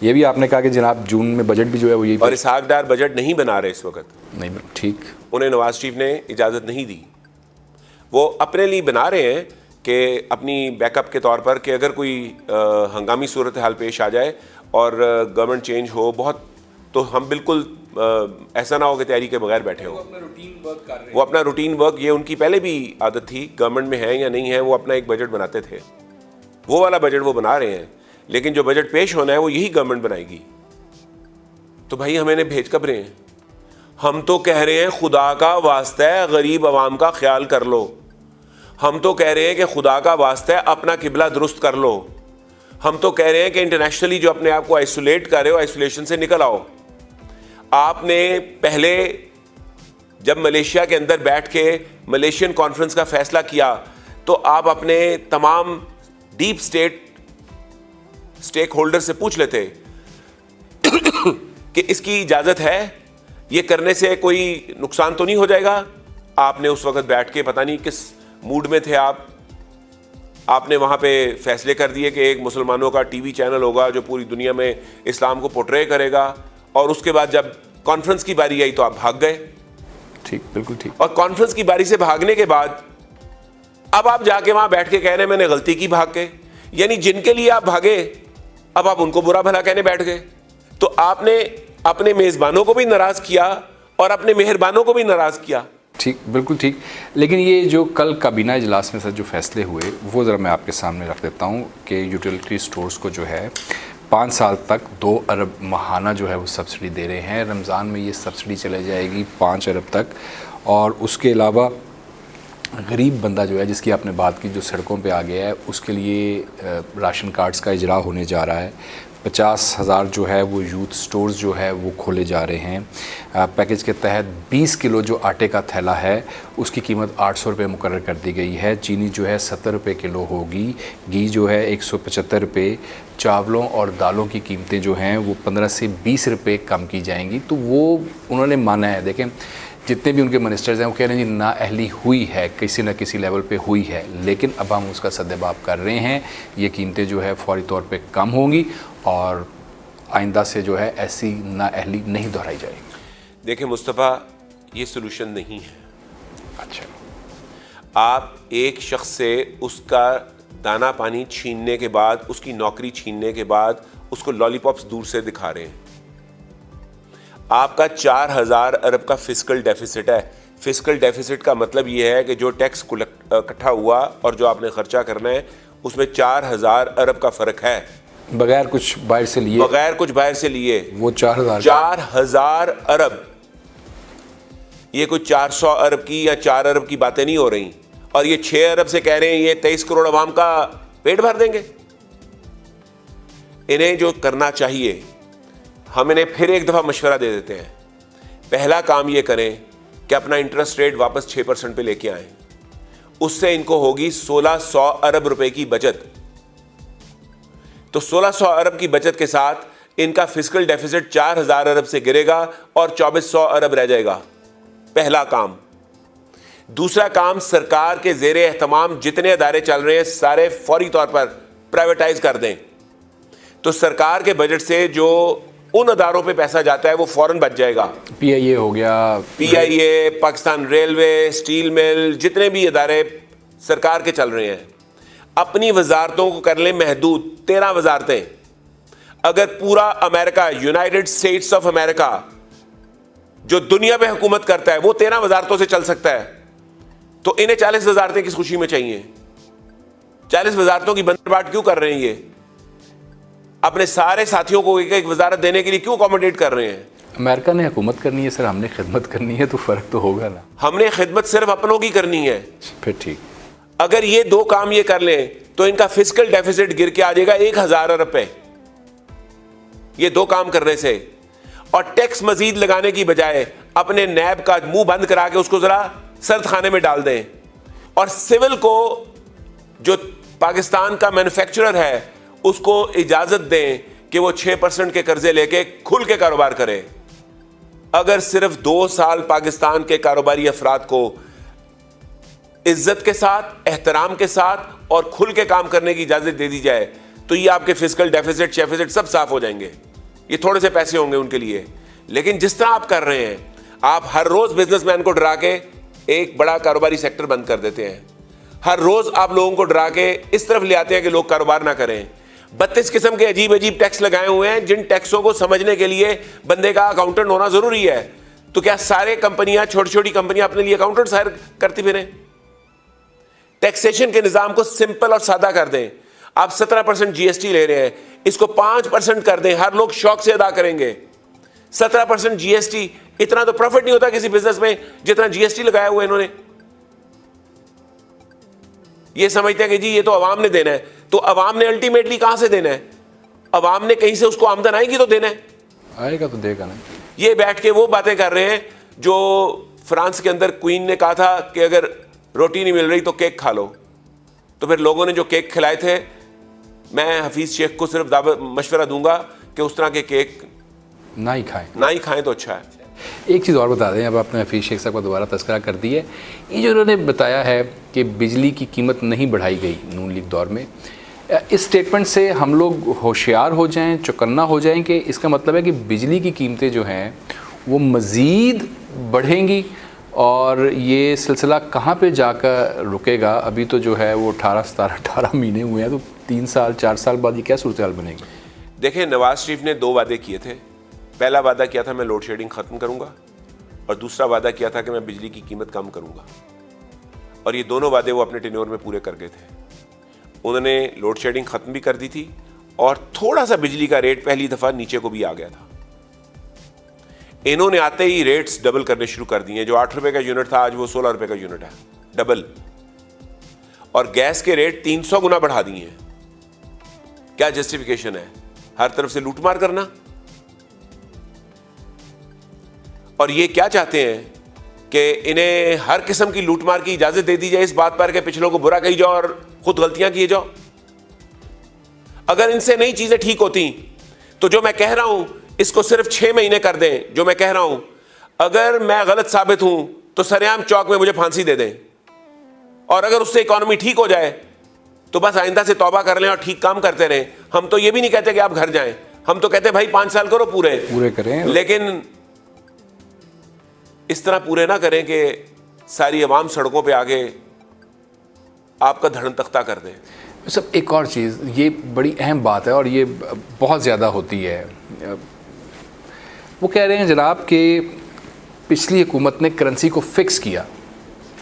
یہ بھی آپ نے کہا کہ جناب جون میں بجٹ بھی جو ہے وہ یہی, اور اسحاق ڈار بجٹ نہیں بنا رہے اس وقت. نہیں ٹھیک, انہیں نواز شریف نے اجازت نہیں دی. وہ اپنے لیے بنا رہے ہیں کہ اپنی بیک اپ کے طور پر کہ اگر کوئی ہنگامی صورتحال پیش آ جائے اور گورنمنٹ چینج ہو بہت, تو ہم بالکل ایسا نہ ہو کہ تیاری کے بغیر بیٹھے ہوں. وہ اپنا روٹین ورک, یہ ان کی پہلے بھی عادت تھی, گورنمنٹ میں ہے یا نہیں ہے, وہ اپنا ایک بجٹ بناتے تھے. وہ والا بجٹ وہ بنا رہے ہیں, لیکن جو بجٹ پیش ہونا ہے وہ یہی گورنمنٹ بنائے گی. تو بھائی ہمیں بھیج کب رہے ہیں؟ ہم تو کہہ رہے ہیں خدا کا واسطہ ہے غریب عوام کا خیال کر لو. ہم تو کہہ رہے ہیں کہ خدا کا واسطہ ہے اپنا قبلہ درست کر لو. ہم تو کہہ رہے ہیں کہ انٹرنیشنلی جو اپنے آپ کو آئسولیٹ کر رہے ہو, آئسولیشن سے نکل آؤ. آپ نے پہلے جب ملیشیا کے اندر بیٹھ کے ملیشین کانفرنس کا فیصلہ کیا تو آپ اپنے تمام ڈیپ اسٹیک ہولڈر سے پوچھ لیتے کہ اس کی اجازت ہے, یہ کرنے سے کوئی نقصان تو نہیں ہو جائے گا. آپ نے اس وقت بیٹھ کے پتہ نہیں کس موڈ میں تھے آپ نے وہاں پہ فیصلے کر دیے کہ ایک مسلمانوں کا ٹی وی چینل ہوگا جو پوری دنیا میں اسلام کو پورٹرے کرے گا, اور اس کے بعد جب کانفرنس کی باری آئی تو آپ بھاگ گئے. ٹھیک, بالکل ٹھیک. اور کانفرنس کی باری سے بھاگنے کے بعد اب آپ جا کے وہاں بیٹھ کے کہہ رہے ہیں میں نے غلطی کی بھاگ کے, یعنی جن کے لیے آپ بھاگے اب آپ ان کو برا بھلا کہنے بیٹھ گئے. تو آپ نے اپنے میزبانوں کو بھی ناراض کیا اور اپنے مہربانوں کو بھی ناراض کیا. ٹھیک, بالکل ٹھیک. لیکن یہ جو کل کابینہ اجلاس میں سے جو فیصلے ہوئے وہ ذرا میں آپ کے سامنے رکھ دیتا ہوں کہ یوٹیلیٹی سٹورز کو جو ہے 5 سال تک 2 ارب ماہانہ جو ہے وہ سبسڈی دے رہے ہیں. رمضان میں یہ سبسڈی چلے جائے گی 5 ارب تک, اور اس کے علاوہ غریب بندہ جو ہے جس کی آپ نے بات کی جو سڑکوں پہ آ گیا ہے اس کے لیے راشن کارڈز کا اجرا ہونے جا رہا ہے. 50,000 جو ہے وہ یوتھ سٹورز جو ہے وہ کھولے جا رہے ہیں. پیکج کے تحت 20 کلو جو آٹے کا تھیلا ہے اس کی قیمت 800 روپے مقرر کر دی گئی ہے. چینی جو ہے 70 روپے کلو ہوگی, گھی جو ہے 175 روپے, چاولوں اور دالوں کی قیمتیں جو ہیں وہ 15 سے 20 روپے کم کی جائیں گی. تو وہ انہوں نے مانا ہے. دیکھیں جتنے بھی ان کے منسٹرز ہیں وہ کہہ رہے ہیں جی نااہلی ہوئی ہے, کسی نہ کسی لیول پہ ہوئی ہے, لیکن اب ہم اس کا سدباب کر رہے ہیں. یہ قیمتیں جو ہے فوری طور پہ کم ہوں گی اور آئندہ سے جو ہے ایسی نااہلی نہیں دہرائی جائے گی. دیکھیں مصطفیٰ, یہ سلوشن نہیں ہے. اچھا, آپ ایک شخص سے اس کا دانا پانی چھیننے کے بعد, اس کی نوکری چھیننے کے بعد اس کو لالی پاپس دور سے دکھا رہے ہیں. آپ کا 4,000 ارب کا فسکل ڈیفیسٹ ہے. فسکل ڈیفیسٹ کا مطلب یہ ہے کہ جو ٹیکس اکٹھا ہوا اور جو آپ نے خرچہ کرنا ہے اس میں 4,000 ارب کا فرق ہے, بغیر کچھ باہر سے لیے. بغیر کچھ باہر سے لیے وہ 4,000 ارب. یہ کوئی 400 ارب کی یا 4 ارب کی باتیں نہیں ہو رہی, اور یہ 6 ارب سے کہہ رہے ہیں یہ 23 کروڑ عوام کا پیٹ بھر دیں گے. انہیں جو کرنا چاہیے, ہم انہیں پھر ایک دفعہ مشورہ دے دیتے ہیں. پہلا کام یہ کریں کہ اپنا انٹرسٹ ریٹ واپس 6% پہ لے کے آئیں. اس سے ان کو ہوگی 1,600 ارب روپے کی بچت. تو 1,600 ارب کی بچت کے ساتھ ان کا فسکل ڈیفیسٹ 4,000 ارب سے گرے گا اور 2,400 ارب رہ جائے گا. پہلا کام. دوسرا کام, سرکار کے زیر اہتمام جتنے ادارے چل رہے ہیں سارے فوری طور پر پرائیویٹائز کر دیں. تو سرکار کے بجٹ سے جو ان اداروں پہ پیسہ جاتا ہے وہ فوراً بچ جائے گا. پی آئی اے ہو گیا, پی آئی اے, پاکستان ریلوے, اسٹیل مل, جتنے بھی ادارے سرکار کے چل رہے ہیں, اپنی وزارتوں کو کر لیں محدود. 13 وزارتیں. اگر پورا امریکہ, یونائٹڈ اسٹیٹس آف امریکہ جو دنیا پہ حکومت کرتا ہے وہ 13 وزارتوں سے چل سکتا ہے, تو انہیں 40 وزارتیں کس خوشی میں چاہیے؟ 40 وزارتوں کی بندر بانٹ کیوں کر رہے ہیں؟ یہ اپنے سارے ساتھیوں کو ایک ایک وزارت دینے کے لیے کیوں اکوموڈیٹ کر رہے ہیں؟ امریکہ نے حکومت کرنی ہے سر, ہم نے خدمت کرنی ہے, تو فرق تو ہوگا نا. ہم نے خدمت صرف اپنوں کی کرنی ہے. پھر ٹھیک. اگر یہ 2 کام یہ کر لیں تو ان کا فسکل ڈیفیسٹ گر کے آ جائے گا 1000 ارب پہ, یہ 2 کام کرنے سے. اور ٹیکس مزید لگانے کی بجائے اپنے نیب کا منہ بند کرا کے اس کو ذرا سرد خانے میں ڈال دیں, اور سول کو جو پاکستان کا مینوفیکچرر ہے اس کو اجازت دیں کہ وہ 6% کے قرضے لے کے کھل کے کاروبار کرے. اگر صرف 2 سال پاکستان کے کاروباری افراد کو عزت کے ساتھ, احترام کے ساتھ اور کھل کے کام کرنے کی اجازت دے دی جائے تو یہ آپ کے فسکل ڈیفیسٹ شیفیسٹ سب صاف ہو جائیں گے. یہ تھوڑے سے پیسے ہوں گے ان کے لیے. لیکن جس طرح آپ کر رہے ہیں, آپ ہر روز بزنس مین کو ڈرا کے ایک بڑا کاروباری سیکٹر بند کر دیتے ہیں. ہر روز آپ لوگوں کو ڈرا کے اس طرف لے آتے ہیں کہ لوگ کاروبار نہ کریں. 32 قسم کے عجیب عجیب ٹیکس لگائے ہوئے ہیں, جن ٹیکسوں کو سمجھنے کے لیے بندے کا اکاؤنٹنٹ ہونا ضروری ہے. تو کیا سارے کمپنیاں, چھوٹی چھوٹی کمپنیاں اپنے لیے اکاؤنٹنٹ ہائر کرتی پھریں؟ ٹیکسیشن کے نظام کو سمپل اور سادہ کر دیں. آپ 17% جی ایس ٹی لے رہے ہیں, اس کو 5% کر دیں, ہر لوگ شوق سے ادا کریں گے. 17% جی ایس ٹی, اتنا تو پروفٹ نہیں ہوتا کسی بزنس میں جتنا جی ایس ٹی لگایا ہوا ہے انہوں نے. یہ سمجھتے ہیں کہ جی یہ تو عوام نے دینا ہے, تو عوام نے الٹیمیٹلی کہاں سے دینا ہے؟ عوام نے کہیں سے اس کو آمدن آئے گی تو دینا ہے, آئے گا تو دے گا نا. یہ بیٹھ کے وہ باتیں کر رہے ہیں جو فرانس کے اندر کوئین نے کہا تھا کہ اگر روٹی نہیں مل رہی تو کیک کھا لو. تو پھر لوگوں نے جو کیک کھلائے تھے, میں حفیظ شیخ کو صرف مشورہ دوں گا کہ اس طرح کے کیک نہ ہی کھائیں تو اچھا ہے. ایک چیز اور بتا دیں, اب آپ نے حفیظ شیخ صاحب کا دوبارہ تذکرہ کر دی ہے. یہ جو انہوں نے بتایا ہے کہ بجلی کی قیمت نہیں بڑھائی گئی نون لیگ دور میں, اس سٹیٹمنٹ سے ہم لوگ ہوشیار ہو جائیں, چوکنا ہو جائیں کہ اس کا مطلب ہے کہ بجلی کی قیمتیں جو ہیں وہ مزید بڑھیں گی, اور یہ سلسلہ کہاں پہ جا کر رکے گا؟ ابھی تو جو ہے وہ 18 مہینے ہوئے ہیں, تو 3 سال 4 سال بعد یہ کیا صورتحال بنے گی؟ دیکھیں, نواز شریف نے 2 وعدے کیے تھے. پہلا وعدہ کیا تھا میں لوڈ شیڈنگ ختم کروں گا, اور دوسرا وعدہ کیا تھا کہ میں بجلی کی قیمت کم کروں گا. اور یہ دونوں وعدے وہ اپنے ٹینیور میں پورے کر گئے تھے. انہوں نے لوڈ شیڈنگ ختم بھی کر دی تھی, اور تھوڑا سا بجلی کا ریٹ پہلی دفعہ نیچے کو بھی آ گیا تھا. انہوں نے آتے ہی ریٹس ڈبل کرنے شروع کر دیے. جو 8 روپے کا یونٹ تھا آج وہ 16 روپے کا یونٹ ہے, ڈبل. اور گیس کے ریٹ 300 گنا بڑھا دیے ہیں. کیا جسٹیفیکیشن ہے؟ ہر طرف سے لوٹ مار کرنا. اور یہ کیا چاہتے ہیں کہ انہیں ہر قسم کی لوٹ مار کی اجازت دے دی جائے, اس بات پر کہ پچھلوں کو برا کہی جاؤ اور خود غلطیاں کیے جاؤ. اگر ان سے نئی چیزیں ٹھیک ہوتی تو جو میں کہہ رہا ہوں اس کو صرف 6 مہینے کر دیں. جو میں کہہ رہا ہوں, اگر میں غلط ثابت ہوں تو سریعام چوک میں مجھے پھانسی دے دیں, اور اگر اس سے اکانومی ٹھیک ہو جائے تو بس آئندہ سے توبہ کر لیں اور ٹھیک کام کرتے رہیں. ہم تو یہ بھی نہیں کہتے کہ آپ گھر جائیں, ہم تو کہتے ہیں بھائی 5 سال کرو پورے کریں, لیکن اس طرح پورے نہ کریں کہ ساری عوام سڑکوں پہ آگے آپ کا دھڑن تختہ کر دیں. سب ایک اور چیز, یہ بڑی اہم بات ہے اور یہ بہت زیادہ ہوتی ہے. وہ کہہ رہے ہیں جناب کہ پچھلی حکومت نے کرنسی کو فکس کیا.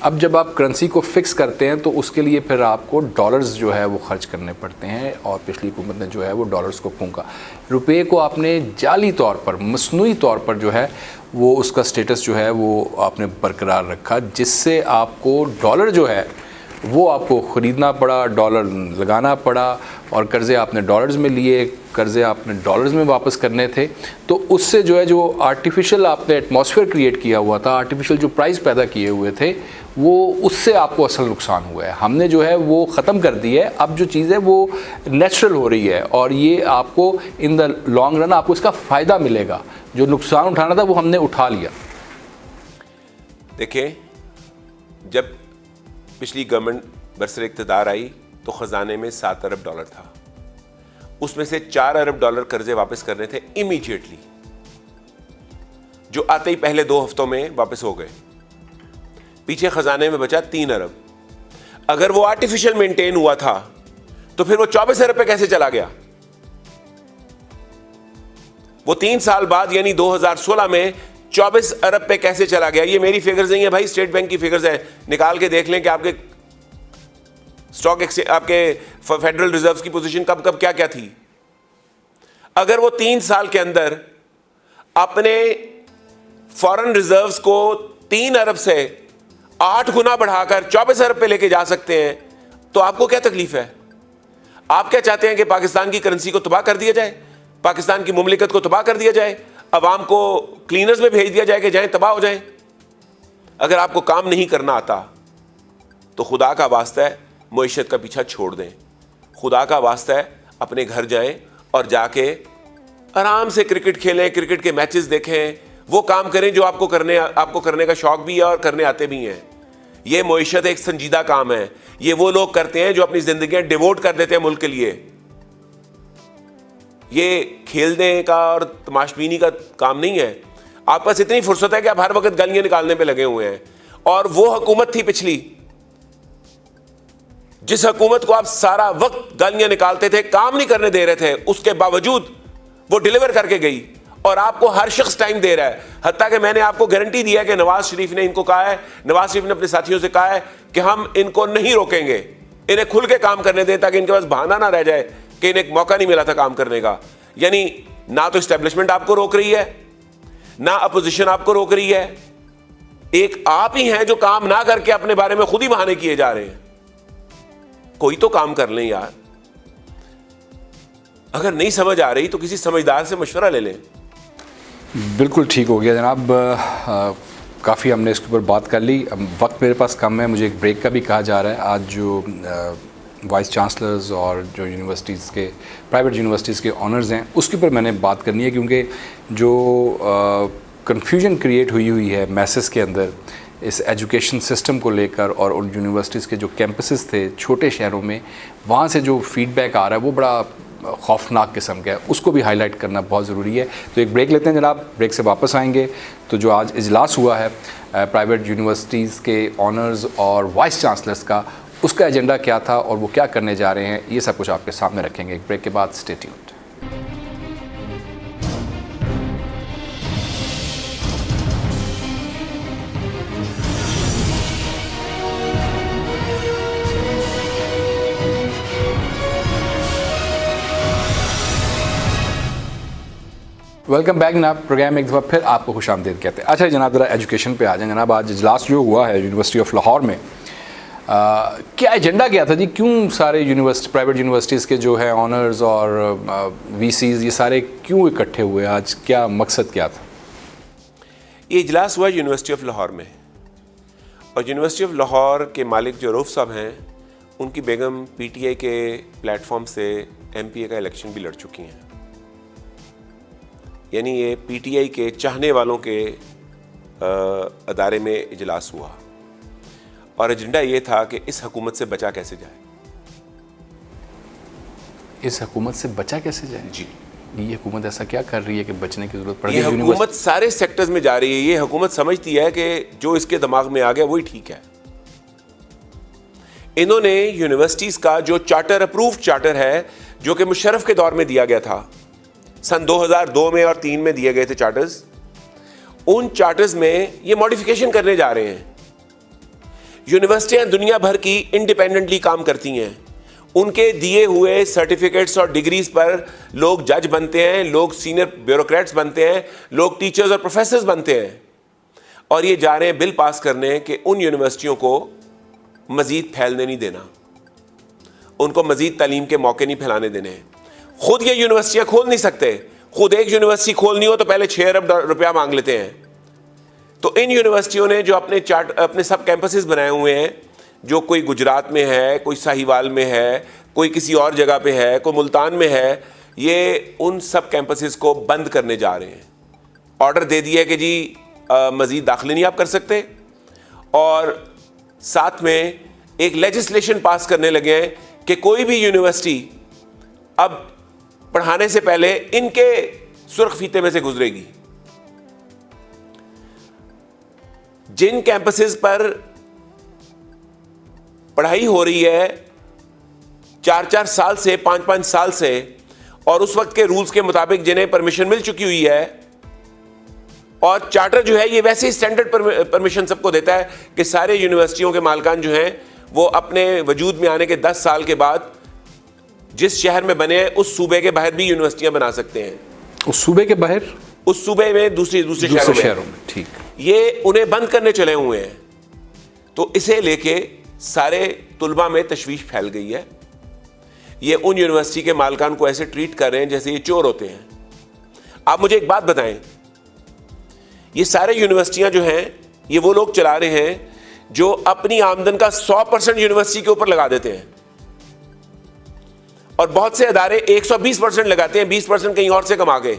اب جب آپ کرنسی کو فکس کرتے ہیں تو اس کے لیے پھر آپ کو ڈالرز جو ہے وہ خرچ کرنے پڑتے ہیں, اور پچھلی حکومت نے جو ہے وہ ڈالرز کو پھونکا. روپے کو آپ نے جعلی طور پر, مصنوعی طور پر جو ہے وہ اس کا سٹیٹس جو ہے وہ آپ نے برقرار رکھا, جس سے آپ کو ڈالر جو ہے وہ آپ کو خریدنا پڑا, ڈالر لگانا پڑا, اور قرضے آپ نے ڈالرز میں لیے, قرضے آپ نے ڈالرز میں واپس کرنے تھے. تو اس سے جو ہے جو آرٹیفیشل آپ نے ایٹماسفیئر کریٹ کیا ہوا تھا, آرٹیفیشل جو پرائز پیدا کیے ہوئے تھے, وہ اس سے آپ کو اصل نقصان ہوا ہے. ہم نے جو ہے وہ ختم کر دی ہے. اب جو چیز ہے وہ نیچرل ہو رہی ہے, اور یہ آپ کو ان دا لانگ رن آپ کو اس کا فائدہ ملے گا. جو نقصان اٹھانا تھا وہ ہم نے اٹھا لیا. دیکھیں, جب پچھلی گورنمنٹ برسر اقتدار آئی تو خزانے میں $7 ارب تھا. اس میں سے $4 ارب قرضے واپس کرنے تھے امیڈیٹلی, جو آتے ہی پہلے 2 ہفتوں میں واپس ہو گئے. پیچھے خزانے میں بچا 3 ارب. اگر وہ آرٹیفیشل مینٹین ہوا تھا تو پھر وہ 24 ارب پہ کیسے چلا گیا؟ وہ 3 سال بعد یعنی 2016 میں 24 ارب پہ کیسے چلا گیا؟ یہ میری فگرز نہیں ہے بھائی, اسٹیٹ بینک کی فگرز ہیں, نکال کے دیکھ لیں کہ آپ کے اسٹاک ایکسچینج, آپ کے فیڈرل ریزروز کی پوزیشن کب کب کیا کیا تھی. اگر وہ 3 سال کے اندر اپنے فارن ریزروز کو 3 ارب سے 8 گنا بڑھا کر 24 ارب پہ لے کے جا سکتے ہیں تو آپ کو کیا تکلیف ہے؟ آپ کیا چاہتے ہیں کہ پاکستان کی کرنسی کو تباہ کر دیا جائے, پاکستان کی مملکت کو تباہ کر دیا جائے, عوام کو کلینرز میں بھیج دیا جائے کہ جائیں تباہ ہو جائیں؟ اگر آپ کو کام نہیں کرنا آتا تو خدا کا واسطہ ہے معیشت کا پیچھا چھوڑ دیں. خدا کا واسطہ ہے اپنے گھر جائیں اور جا کے آرام سے کرکٹ کھیلیں, کرکٹ کے میچز دیکھیں, وہ کام کریں جو آپ کو کرنے کا شوق بھی ہے اور کرنے آتے بھی ہیں. یہ معیشت ایک سنجیدہ کام ہے. یہ وہ لوگ کرتے ہیں جو اپنی زندگیاں ڈیووٹ کر دیتے ہیں ملک کے لیے. یہ کھیلنے کا اور تماشبینی کا کام نہیں ہے. آپ پاس اتنی فرصت ہے کہ آپ ہر وقت گالیاں نکالنے پہ لگے ہوئے ہیں. اور وہ حکومت تھی پچھلی, جس حکومت کو آپ سارا وقت گالیاں نکالتے تھے, کام نہیں کرنے دے رہے تھے, اس کے باوجود وہ ڈیلیور کر کے گئی اور آپ کو ہر شخص ٹائم دے رہا ہے. حتیٰ کہ میں نے آپ کو گارنٹی دی ہے کہ نواز شریف نے ان کو کہا ہے, نواز شریف نے اپنے ساتھیوں سے کہا ہے کہ ہم ان کو نہیں روکیں گے, انہیں کھل کے کام کرنے دیں تاکہ ان کے پاس بہانہ نہ رہ جائے کہ انہیں ایک موقع نہیں ملا تھا کام کرنے کا. یعنی نہ تو اسٹیبلشمنٹ آپ کو روک رہی ہے, نہ اپوزیشن آپ کو روک رہی ہے, ایک آپ ہی ہیں جو کام نہ کر کے اپنے بارے میں خود ہی بہانے کیے جا رہے ہیں. کوئی تو کام کر لیں یار. اگر نہیں سمجھ آ رہی تو کسی سمجھدار سے مشورہ لے لیں. بالکل ٹھیک ہو گیا جناب, کافی ہم نے اس کے اوپر بات کر لی. وقت میرے پاس کم ہے, مجھے ایک بریک کا بھی کہا جا رہا ہے. آج جو وائس چانسلرز اور جو یونیورسٹیز کے پرائیویٹ یونیورسٹیز کے آنرز ہیں اس کے اوپر میں نے بات کرنی ہے, کیونکہ جو کنفیوژن کریٹ ہوئی ہے میسز کے اندر اس ایجوکیشن سسٹم کو لے کر, اور ان یونیورسٹیز کے جو کیمپسز تھے چھوٹے شہروں میں, وہاں سے جو فیڈ بیک آ رہا ہے وہ بڑا خوفناک قسم کا ہے, اس کو بھی ہائی لائٹ کرنا بہت ضروری ہے. تو ایک بریک لیتے ہیں جناب, بریک سے واپس آئیں گے تو جو آج اجلاس ہوا ہے پرائیویٹ یونیورسٹیز کے آنرز اور وائس چانسلرز کا, اس کا ایجنڈا کیا تھا اور وہ کیا کرنے جا رہے ہیں, یہ سب کچھ آپ کے سامنے رکھیں گے ایک بریک کے بعد. Stay tuned. ویلکم بیک جناب. پروگرام ایک دفعہ پھر آپ کو خوش آمدید کہتے ہیں. اچھا جناب, ذرا ایجوکیشن پہ آ جائیں جناب. آج اجلاس جو ہوا ہے یونیورسٹی آف لاہور میں, کیا ایجنڈا کیا تھا جی؟ کیوں سارے پرائیویٹ یونیورسٹیز کے جو ہے آنرز اور وی سیز یہ سارے کیوں اکٹھے ہوئے آج, کیا مقصد کیا تھا؟ یہ اجلاس ہوا یونیورسٹی آف لاہور میں, اور یونیورسٹی آف لاہور کے مالک جو روف صاحب ہیں, ان کی بیگم پی ٹی آئی کے پلیٹ فارم سے ایم پی اے کا الیکشن بھی لڑ چکی ہیں. یعنی یہ پی ٹی آئی کے چاہنے والوں کے ادارے میں اجلاس ہوا, اور ایجنڈا یہ تھا کہ اس حکومت سے بچا کیسے جائے. اس حکومت سے بچا کیسے جائے؟ جی, یہ حکومت ایسا کیا کر رہی ہے کہ بچنے کی ضرورت پڑ رہی یہ ہے؟ حکومت سارے سیکٹرز میں جا رہی ہے. یہ حکومت سمجھتی ہے کہ جو اس کے دماغ میں آ گیا وہی ٹھیک ہے. انہوں نے یونیورسٹیز کا جو چارٹر, اپرووڈ چارٹر ہے, جو کہ مشرف کے دور میں دیا گیا تھا, سن 2002 میں اور 3 میں دیے گئے تھے چارٹرز, ان چارٹرز میں یہ ماڈیفیکیشن کرنے جا رہے ہیں. یونیورسٹیاں دنیا بھر کی انڈیپینڈنٹلی کام کرتی ہیں. ان کے دیے ہوئے سرٹیفکیٹس اور ڈگریز پر لوگ جج بنتے ہیں, لوگ سینئر بیوروکریٹس بنتے ہیں, لوگ ٹیچرز اور پروفیسرز بنتے ہیں. اور یہ جا رہے ہیں بل پاس کرنے کہ ان یونیورسٹیوں کو مزید پھیلنے نہیں دینا, ان کو مزید تعلیم کے موقع نہیں پھیلانے دینے. خود یہ یونیورسٹیاں کھول نہیں سکتے. خود ایک یونیورسٹی کھولنی ہو تو پہلے 6 ارب روپیہ مانگ لیتے ہیں. تو ان یونیورسٹیوں نے جو اپنے سب کیمپسز بنائے ہوئے ہیں, جو کوئی گجرات میں ہے, کوئی ساہیوال میں ہے, کوئی کسی اور جگہ پہ ہے, کوئی ملتان میں ہے, یہ ان سب کیمپسز کو بند کرنے جا رہے ہیں. آرڈر دے دیا کہ جی مزید داخلے نہیں آپ کر سکتے, اور ساتھ میں ایک لیجسلیشن پاس کرنے لگے ہیں کہ کوئی بھی یونیورسٹی اب پڑھانے سے پہلے ان کے سرخ فیتے میں سے گزرے گی. جن کیمپسز پر پڑھائی ہو رہی ہے 4 سال سے 5 سال سے, اور اس وقت کے رولز کے مطابق جنہیں پرمیشن مل چکی ہوئی ہے, اور چارٹر جو ہے یہ ویسے ہی اسٹینڈرڈ پرمیشن سب کو دیتا ہے کہ سارے یونیورسٹیوں کے مالکان جو ہیں وہ اپنے وجود میں آنے کے 10 سال کے بعد جس شہر میں بنے ہیں اس صوبے کے باہر بھی یونیورسٹیاں بنا سکتے ہیں. اس صوبے کے باہر, اس صوبے میں دوسرے شہروں میں. ٹھیک, یہ انہیں بند کرنے چلے ہوئے ہیں. تو اسے لے کے سارے طلباء میں تشویش پھیل گئی ہے. یہ ان یونیورسٹی کے مالکان کو ایسے ٹریٹ کر رہے ہیں جیسے یہ چور ہوتے ہیں. آپ مجھے ایک بات بتائیں, یہ سارے یونیورسٹیاں جو ہیں یہ وہ لوگ چلا رہے ہیں جو اپنی آمدن کا 100% یونیورسٹی کے اوپر لگا دیتے ہیں, اور بہت سے ادارے 120% لگاتے ہیں, 20% کہیں اور سے کما کے.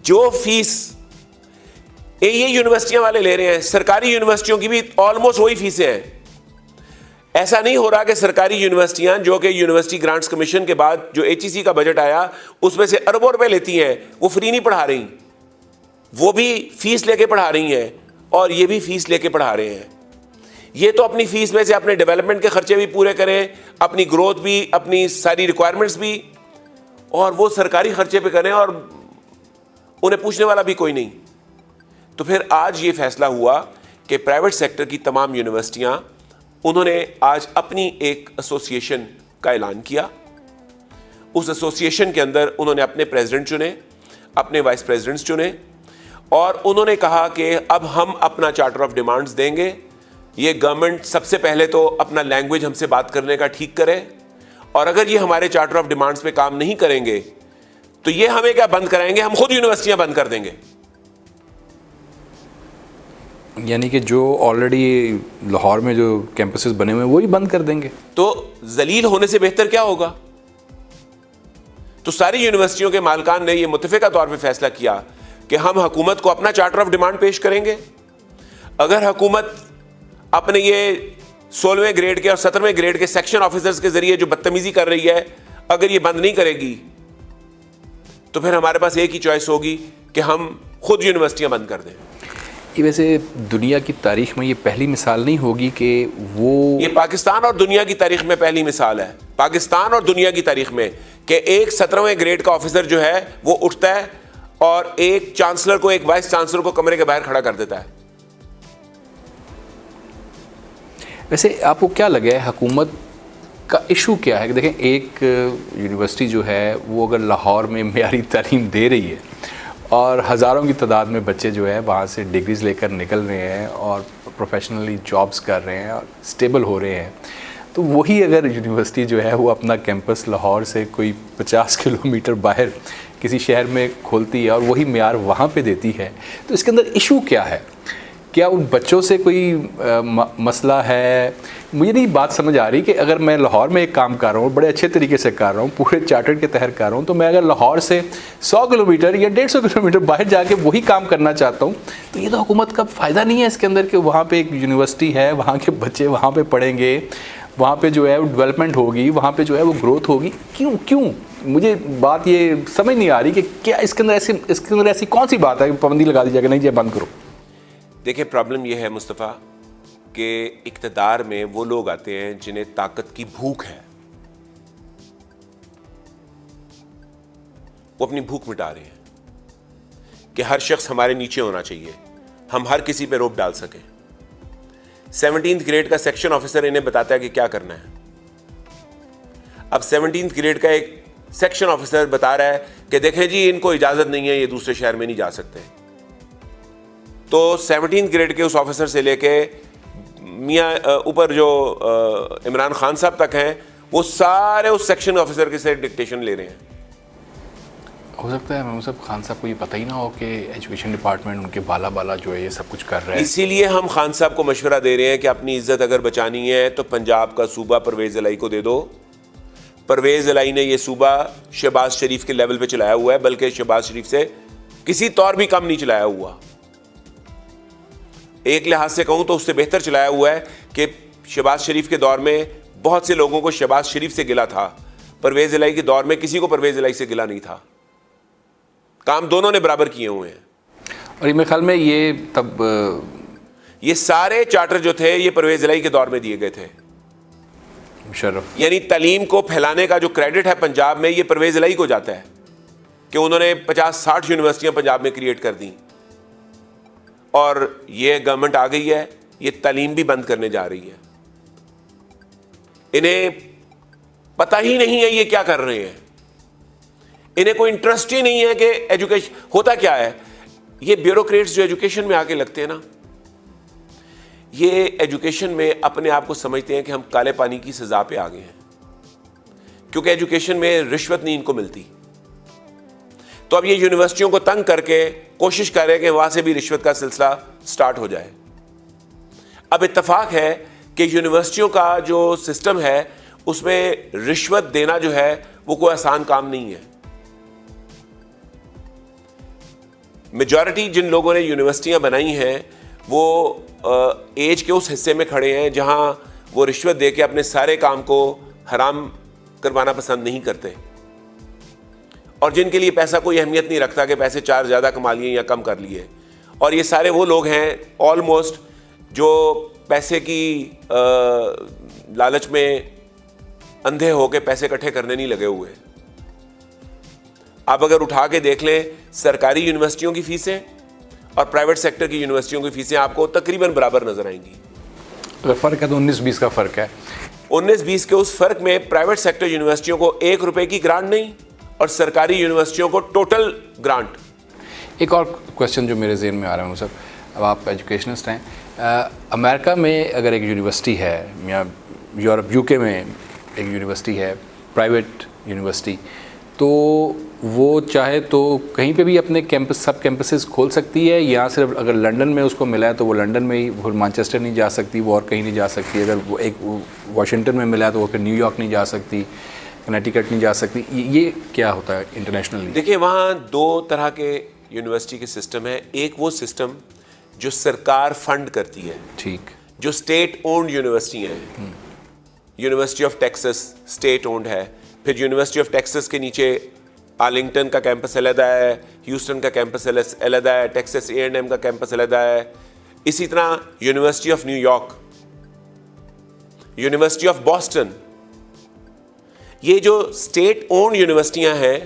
جو فیس یہ یونیورسٹیاں والے لے رہے ہیں, سرکاری یونیورسٹیوں کی بھی آلموسٹ وہی فیسیں ہیں. ایسا نہیں ہو رہا کہ سرکاری یونیورسٹیاں جو کہ یونیورسٹی گرانٹس کمیشن کے بعد جو HEC کا بجٹ آیا اس میں سے اربوں روپے لیتی ہیں, وہ فری نہیں پڑھا رہی, وہ بھی فیس لے کے پڑھا رہی ہیں, اور یہ بھی فیس لے کے پڑھا رہے ہیں. یہ تو اپنی فیس میں سے اپنے ڈیولپمنٹ کے خرچے بھی پورے کریں, اپنی گروتھ بھی, اپنی ساری ریکوائرمنٹس بھی, اور وہ سرکاری خرچے پہ کریں اور انہیں پوچھنے والا بھی کوئی نہیں. تو پھر آج یہ فیصلہ ہوا کہ پرائیویٹ سیکٹر کی تمام یونیورسٹیاں, انہوں نے آج اپنی ایک ایسوسیشن کا اعلان کیا. اس ایسوسیشن کے اندر انہوں نے اپنے پریزیڈنٹ چنے, اپنے وائس پریزیڈنٹس چنے, اور انہوں نے کہا کہ اب ہم اپنا چارٹر آف ڈیمانڈز دیں گے. یہ گورنمنٹ سب سے پہلے تو اپنا لینگویج ہم سے بات کرنے کا ٹھیک کرے, اور اگر یہ ہمارے چارٹر آف ڈیمانڈز پہ کام نہیں کریں گے تو یہ ہمیں کیا بند کرائیں گے, ہم خود یونیورسٹیاں بند کر دیں گے. یعنی کہ جو آلریڈی لاہور میں جو کیمپسز بنے ہوئے ہیں وہی بند کر دیں گے. تو ذلیل ہونے سے بہتر کیا ہوگا. تو ساری یونیورسٹیوں کے مالکان نے یہ متفقہ طور پہ فیصلہ کیا کہ ہم حکومت کو اپنا چارٹر آف ڈیمانڈ پیش کریں گے. اگر حکومت اپنے یہ 16ویں گریڈ کے اور 17ویں گریڈ کے سیکشن آفیسرز کے ذریعے جو بدتمیزی کر رہی ہے, اگر یہ بند نہیں کرے گی تو پھر ہمارے پاس ایک ہی چوائس ہوگی کہ ہم خود یونیورسٹیاں بند کر دیں. یہ ویسے دنیا کی تاریخ میں یہ پہلی مثال نہیں ہوگی کہ وہ, یہ پاکستان اور دنیا کی تاریخ میں پہلی مثال ہے, پاکستان اور دنیا کی تاریخ میں, کہ ایک 17ویں گریڈ کا آفیسر جو ہے وہ اٹھتا ہے اور ایک چانسلر کو, ایک وائس چانسلر کو کمرے کے باہر کھڑا کر دیتا ہے. ویسے آپ کو کیا لگا ہے حکومت کا ایشو کیا ہے؟ کہ دیکھیں ایک یونیورسٹی جو ہے وہ اگر لاہور میں معیاری تعلیم دے رہی ہے اور ہزاروں کی تعداد میں بچے جو ہے وہاں سے ڈگریز لے کر نکل رہے ہیں اور پروفیشنلی جابز کر رہے ہیں اور اسٹیبل ہو رہے ہیں, تو وہی اگر یونیورسٹی جو ہے وہ اپنا کیمپس لاہور سے کوئی 50 کلومیٹر باہر کسی شہر میں کھولتی ہے اور وہی معیار وہاں پہ دیتی ہے, تو اس کے اندر ایشو کیا ہے؟ کیا ان بچوں سے کوئی مسئلہ ہے؟ مجھے نہیں بات سمجھ آ رہی کہ اگر میں لاہور میں ایک کام کر رہا ہوں, بڑے اچھے طریقے سے کر رہا ہوں, پورے چارٹر کے تحت کر رہا ہوں, تو میں اگر لاہور سے 100 کلومیٹر یا 150 کلومیٹر باہر جا کے وہی کام کرنا چاہتا ہوں, تو یہ تو حکومت کا فائدہ نہیں ہے اس کے اندر کہ وہاں پہ ایک یونیورسٹی ہے, وہاں کے بچے وہاں پہ پڑھیں گے, وہاں پہ جو ہے وہ ڈیولپمنٹ ہوگی, وہاں پہ جو ہے وہ گروتھ ہوگی. کیوں مجھے بات یہ سمجھ نہیں آ رہی کہ کیا اس کے اندر ایسی کون سی بات ہے کہ پابندی لگا دی جائے کہ نہیں جی بند کرو. دیکھیں پرابلم یہ ہے مصطفیٰ کہ اقتدار میں وہ لوگ آتے ہیں جنہیں طاقت کی بھوک ہے, وہ اپنی بھوک مٹا رہے ہیں کہ ہر شخص ہمارے نیچے ہونا چاہیے, ہم ہر کسی پہ روپ ڈال سکیں. 17th گریڈ کا سیکشن آفیسر انہیں بتاتا ہے کہ کیا کرنا ہے. اب 17th گریڈ کا ایک سیکشن آفیسر بتا رہا ہے کہ دیکھیں جی ان کو اجازت نہیں ہے, یہ دوسرے شہر میں نہیں جا سکتے. تو 17th گریڈ کے اس آفیسر سے لے کے میاں اوپر جو عمران خان صاحب تک ہیں, وہ سارے اس سیکشن آفیسر کے سے ڈکٹیشن لے رہے ہیں. ہو سکتا ہے محمود صاحب خان صاحب کو یہ پتہ ہی نہ ہو کہ ایجوکیشن ڈپارٹمنٹ ان کے بالا جو ہے یہ سب کچھ کر رہا ہے. اسی لیے ہم خان صاحب کو مشورہ دے رہے ہیں کہ اپنی عزت اگر بچانی ہے تو پنجاب کا صوبہ پرویز الہی کو دے دو. پرویز الہی نے یہ صوبہ شہباز شریف کے لیول پہ چلایا ہوا ہے, بلکہ شہباز شریف سے کسی طور بھی کم نہیں چلایا ہوا. ایک لحاظ سے کہوں تو اس سے بہتر چلایا ہوا ہے کہ شہباز شریف کے دور میں بہت سے لوگوں کو شہباز شریف سے گلا تھا, پرویز الہی کے دور میں کسی کو پرویز الہی سے گلا نہیں تھا. کام دونوں نے برابر کیے ہوئے ہیں. اور میرے خیال میں یہ تب یہ سارے چارٹر جو تھے یہ پرویز الہی کے دور میں دیے گئے تھے. مشرف یعنی تعلیم کو پھیلانے کا جو کریڈٹ ہے پنجاب میں یہ پرویز الہی کو جاتا ہے کہ انہوں نے 50-60 یونیورسٹیاں پنجاب میں کریٹ کر دیں. اور یہ گورنمنٹ آ گئی ہے, یہ تعلیم بھی بند کرنے جا رہی ہے. انہیں پتہ ہی نہیں ہے یہ کیا کر رہے ہیں. انہیں کوئی انٹرسٹ ہی نہیں ہے کہ ایجوکیشن ہوتا کیا ہے. یہ بیوروکریٹس جو ایجوکیشن میں آ کے لگتے ہیں نا, یہ ایجوکیشن میں اپنے آپ کو سمجھتے ہیں کہ ہم کالے پانی کی سزا پہ آ گئے ہیں, کیونکہ ایجوکیشن میں رشوت نہیں ان کو ملتی. تو اب یہ یونیورسٹیوں کو تنگ کر کے کوشش کر رہے ہیں کہ وہاں سے بھی رشوت کا سلسلہ سٹارٹ ہو جائے. اب اتفاق ہے کہ یونیورسٹیوں کا جو سسٹم ہے اس میں رشوت دینا جو ہے وہ کوئی آسان کام نہیں ہے. میجورٹی جن لوگوں نے یونیورسٹیاں بنائی ہیں وہ ایج کے اس حصے میں کھڑے ہیں جہاں وہ رشوت دے کے اپنے سارے کام کو حرام کروانا پسند نہیں کرتے, اور جن کے لیے پیسہ کوئی اہمیت نہیں رکھتا کہ پیسے 4 زیادہ کما لیے یا کم کر لیے. اور یہ سارے وہ لوگ ہیں آلموسٹ جو پیسے کی لالچ میں اندھے ہو کے پیسے اکٹھے کرنے نہیں لگے ہوئے. آپ اگر اٹھا کے دیکھ لیں سرکاری یونیورسٹیوں کی فیسیں اور پرائیویٹ سیکٹر کی یونیورسٹیوں کی فیسیں آپ کو تقریباً برابر نظر آئیں گی. اگر فرق ہے تو 19-20 کا فرق ہے. 19-20 کے اس فرق میں پرائیویٹ سیکٹر یونیورسٹیوں کو 1 روپے کی گرانٹ نہیں اور سرکاری یونیورسٹیوں کو ٹوٹل گرانٹ. ایک اور کویشچن جو میرے ذہن میں آ رہا ہے صاحب, اب آپ ایجوکیشنسٹ ہیں, امریکہ میں اگر ایک یونیورسٹی ہے یا یورپ UK میں ایک یونیورسٹی ہے پرائیویٹ یونیورسٹی, تو وہ چاہے تو کہیں پہ بھی اپنے کیمپس سب کیمپسز کھول سکتی ہے, یا صرف اگر لنڈن میں اس کو ملا ہے تو وہ لنڈن میں ہی, پھر مانچسٹر نہیں جا سکتی, وہ اور کہیں نہیں جا سکتی. اگر وہ ایک واشنگٹن میں ملا ہے تو وہ پھر نیو یارک نہیں جا سکتی, کنیٹیکٹ نہیں جا سکتی. یہ کیا ہوتا ہے انٹرنیشنلی؟ دیکھیں وہاں 2 طرح کے یونیورسٹی کے سسٹم ہے. ایک وہ سسٹم جو سرکار فنڈ کرتی ہے, ٹھیک, جو اسٹیٹ اونڈ یونیورسٹی ہیں. University of Texas state owned ہے. پھر یونیورسٹی آف ٹیکسس کے نیچے آرلنگٹن کا کیمپس علیحدہ ہے, ہیوسٹن کا کیمپس علیحدہ ہے, ٹیکسس A&M کا کیمپس علیحدہ ہے. اسی طرح university of new York, university of Boston, یہ جو اسٹیٹ اونڈ یونیورسٹیاں ہیں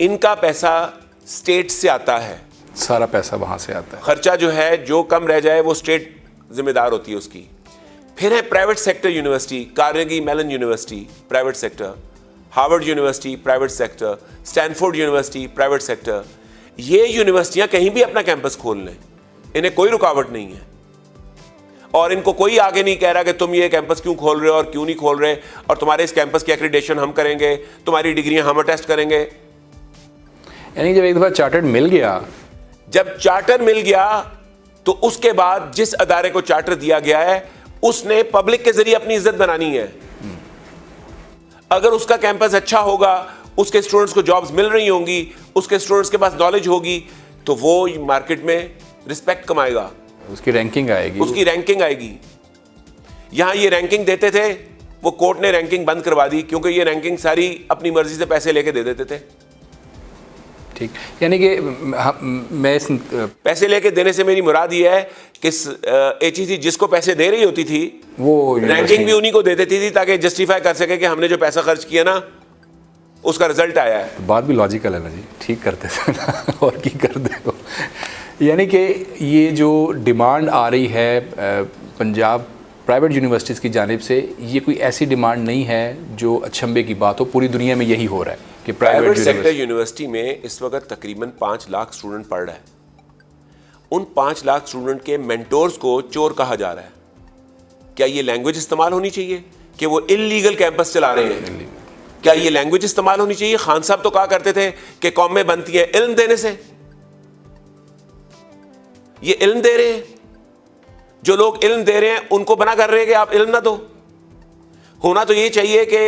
ان کا پیسہ اسٹیٹ سے آتا ہے. سارا پیسہ وہاں سے آتا ہے. خرچہ جو ہے جو کم رہ جائے وہ اسٹیٹ ذمہ دار ہوتی ہے اس کی. پھر ہے private sector university, Carnegie melon university private sector, Harvard university private sector, Stanford university private sector. یہ یونیورسٹیاں کہیں بھی اپنا کیمپس کھول لیں, انہیں کوئی رکاوٹ نہیں ہے, اور ان کو کوئی آگے نہیں کہہ رہا کہ تم یہ کیمپس کیوں کھول رہے ہو اور کیوں نہیں کھول رہے, اور تمہارے اس کیمپس کی ایکریڈیشن ہم کریں گے, تمہاری ڈگریاں ہم اٹیسٹ کریں گے. یعنی جب ایک دفعہ چارٹرڈ مل گیا, جب چارٹر مل گیا تو اس کے بعد جس ادارے کو چارٹر دیا گیا ہے اس نے پبلک کے ذریعے اپنی عزت بنانی ہے. اگر اس کا کیمپس اچھا ہوگا, اس کے اسٹوڈنٹس کو جابز مل رہی ہوں گی, اس کے اسٹوڈنٹس کے پاس نالج ہوگی, تو وہ مارکیٹ میں رسپیکٹ کمائے گا, اس کی رینکنگ آئے گی, اس کی رینکنگ آئے گی. یہاں یہ رینکنگ دیتے تھے, وہ کورٹ نے رینکنگ بند کروا دی کیونکہ یہ رینکنگ ساری اپنی مرضی سے پیسے لے کے دے دیتے تھے. ٹھیک, یعنی کہ میں پیسے لے کے دینے سے میری مراد یہ ہے کہ HEC جس کو پیسے دے رہی ہوتی تھی وہ رینکنگ بھی انہی کو دے دیتی تھی تاکہ جسٹیفائی کر سکے کہ ہم نے جو پیسہ خرچ کیا نا اس کا رزلٹ آیا ہے. بات بھی لاجیکل ہے نا جی, ٹھیک کرتے تھے نا, اور کی کر دے ہو. یعنی کہ یہ جو ڈیمانڈ آ رہی ہے پنجاب پرائیویٹ یونیورسٹیز کی جانب سے, یہ کوئی ایسی ڈیمانڈ نہیں ہے جو اچھمبے کی بات ہو, پوری دنیا میں یہی ہو رہا ہے کہ پرائیویٹ سیکٹر یونیورسٹی میں اس وقت تقریباً 5 لاکھ اسٹوڈنٹ پڑھ رہا ہے. ان 5 لاکھ اسٹوڈنٹ کے مینٹورز کو چور کہا جا رہا ہے. کیا یہ لینگویج استعمال ہونی چاہیے کہ وہ انلیگل کیمپس چلا رہے ہیں؟ کیا یہ لینگویج استعمال ہونی چاہیے؟ خان صاحب تو کہا کرتے تھے کہ قومیں بنتی ہیں علم دینے سے. یہ علم دے رہے ہیں, جو لوگ علم دے رہے ہیں ان کو بنا کر رہے ہیں کہ آپ علم نہ دو. ہونا تو یہ چاہیے کہ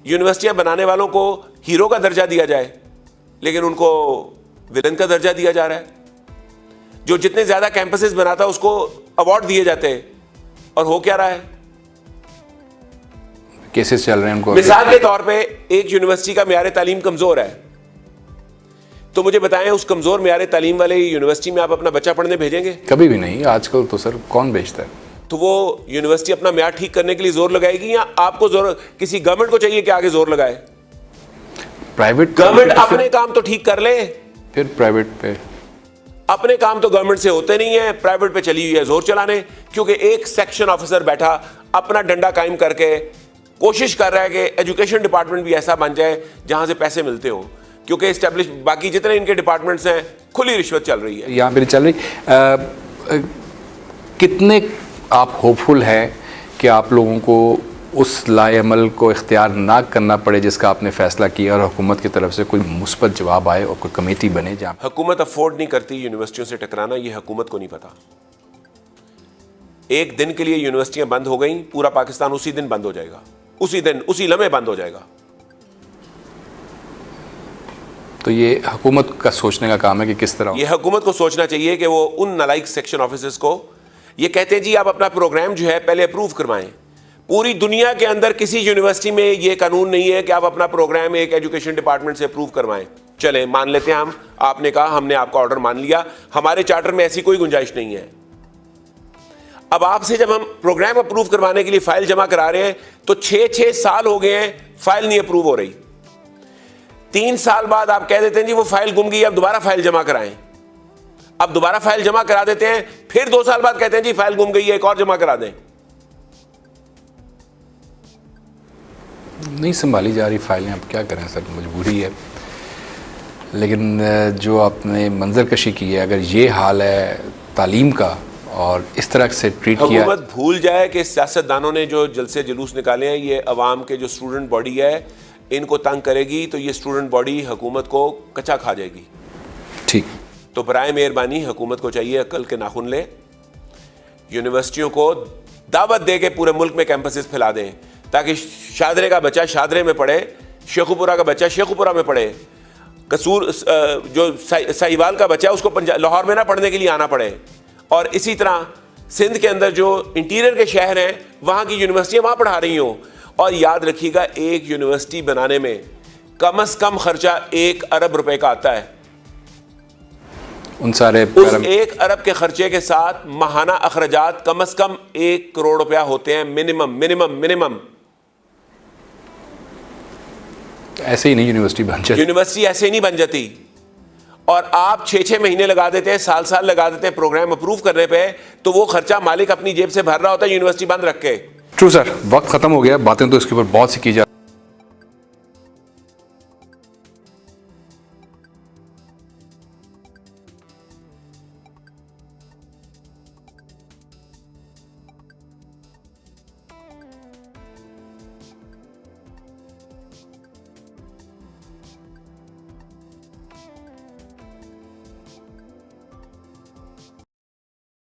یونیورسٹیاں بنانے والوں کو ہیرو کا درجہ دیا جائے, لیکن ان کو ولن کا درجہ دیا جا رہا ہے. جو جتنے زیادہ کیمپسز بناتا ہے اس کو ایوارڈ دیے جاتے ہیں, اور ہو کیا رہا ہے؟ کیسز چل رہے ہیں ان کو. مثال کے طور پہ ایک یونیورسٹی کا معیار تعلیم کمزور ہے, تو مجھے بتائیں اس کمزور معیار تعلیم والے یونیورسٹی میں آپ اپنا بچہ پڑھنے بھیجیں گے؟ کبھی بھی نہیں. آج کل تو سر کون بھیجتا ہے؟ تو وہ یونیورسٹی اپنا معیار ٹھیک کرنے کے لیے زور لگائے گی, یا آپ کو زور, کسی گورنمنٹ کو چاہیے کہ آگے زور لگائے؟ پرائیویٹ گورنمنٹ اپنے کام تو ٹھیک کر لے, پھر پرائیویٹ پہ اپنے کام تو گورنمنٹ سے ہوتے نہیں ہیں, پرائیویٹ پہ چلی ہوئی ہے زور چلانے, کیونکہ ایک سیکشن آفیسر بیٹھا اپنا ڈنڈا قائم کر کے کوشش کر رہا ہے کہ ایجوکیشن ڈپارٹمنٹ بھی ایسا بن جائے جہاں سے پیسے ملتے ہوں, کیونکہ اسٹیبلش باقی جتنے ان کے ڈپارٹمنٹس ہیں کھلی رشوت چل رہی ہے. یہاں پہ چل رہی. کتنے آپ ہوپ فل ہیں کہ آپ لوگوں کو اس لائے عمل کو اختیار نہ کرنا پڑے جس کا آپ نے فیصلہ کیا, اور حکومت کی طرف سے کوئی مثبت جواب آئے اور کوئی کمیٹی بنے جہاں حکومت افورڈ نہیں کرتی یونیورسٹیوں سے ٹکرانا, یہ حکومت کو نہیں پتا. ایک دن کے لیے یونیورسٹیاں بند ہو گئیں, پورا پاکستان اسی دن بند ہو جائے گا, اسی دن اسی لمحے بند ہو جائے گا. تو یہ حکومت کا سوچنے کا کام ہے کہ کس طرح. یہ حکومت کو سوچنا چاہیے کہ وہ ان نالائق سیکشن آفیسرز کو یہ کہتے ہیں جی آپ اپنا پروگرام جو ہے پہلے اپروو کروائیں. پوری دنیا کے اندر کسی یونیورسٹی میں یہ قانون نہیں ہے کہ آپ اپنا پروگرام ایک ایجوکیشن ڈپارٹمنٹ سے اپروو کروائیں. چلیں مان لیتے ہیں ہم, آپ نے کہا ہم نے آپ کا آرڈر مان لیا, ہمارے چارٹر میں ایسی کوئی گنجائش نہیں ہے. اب آپ سے جب ہم پروگرام اپروو کروانے کے لیے فائل جمع کرا رہے ہیں تو 6 سال ہو گئے ہیں فائل نہیں اپروو ہو رہی. 3 سال بعد آپ کہہ دیتے ہیں جی وہ فائل گم گئی, اب دوبارہ فائل جمع کرائیں. اب دوبارہ فائل جمع کرا دیتے ہیں, پھر 2 سال بعد کہتے ہیں جی فائل گم گئی ہے, ایک اور جمع کرا دیں. نہیں سنبھالی جا رہی فائلیں, اب کیا کریں سر, مجبوری ہے. لیکن جو آپ نے منظر کشی کی ہے, اگر یہ حال ہے تعلیم کا اور اس طرح سے ٹریٹ کیا, حکومت بھول جائے کہ سیاستدانوں نے جو جلسے جلوس نکالے ہیں یہ عوام کے جو اسٹوڈنٹ باڈی ہے ان کو تنگ کرے گی, تو یہ اسٹوڈنٹ باڈی حکومت کو کچا کھا جائے گی. ٹھیک. تو برائے مہربانی حکومت کو چاہیے عقل کے ناخن لے, یونیورسٹیوں کو دعوت دے کے پورے ملک میں کیمپسز پھیلا دیں تاکہ شادرے کا بچہ شادرے میں پڑھے, شیخوپورہ کا بچہ شیخوپورہ میں پڑھے, قصور جو ساہیوال کا بچہ اس کو لاہور میں نہ پڑھنے کے لیے آنا پڑے. اور اسی طرح سندھ کے اندر جو انٹیریئر کے شہر ہیں وہاں کی یونیورسٹیاں وہاں پڑھا رہی ہوں. اور یاد رکھیے گا ایک یونیورسٹی بنانے میں کم از کم خرچہ 1 ارب روپے کا آتا ہے. ان سارے اس 1 ارب کے خرچے کے ساتھ ماہانہ اخراجات کم از کم 1 کروڑ روپیہ ہوتے ہیں منیمم. ایسے ہی نہیں یونیورسٹی بن جاتی. یونیورسٹی ایسے نہیں بن جاتی. اور آپ 6 مہینے لگا دیتے ہیں, سال لگا دیتے ہیں پروگرام اپروو کرنے پہ, تو وہ خرچہ مالک اپنی جیب سے بھر رہا ہوتا ہے یونیورسٹی بند رکھ کے. ٹرو سر, وقت ختم ہو گیا, باتیں تو اس کے اوپر بہت سی کی جا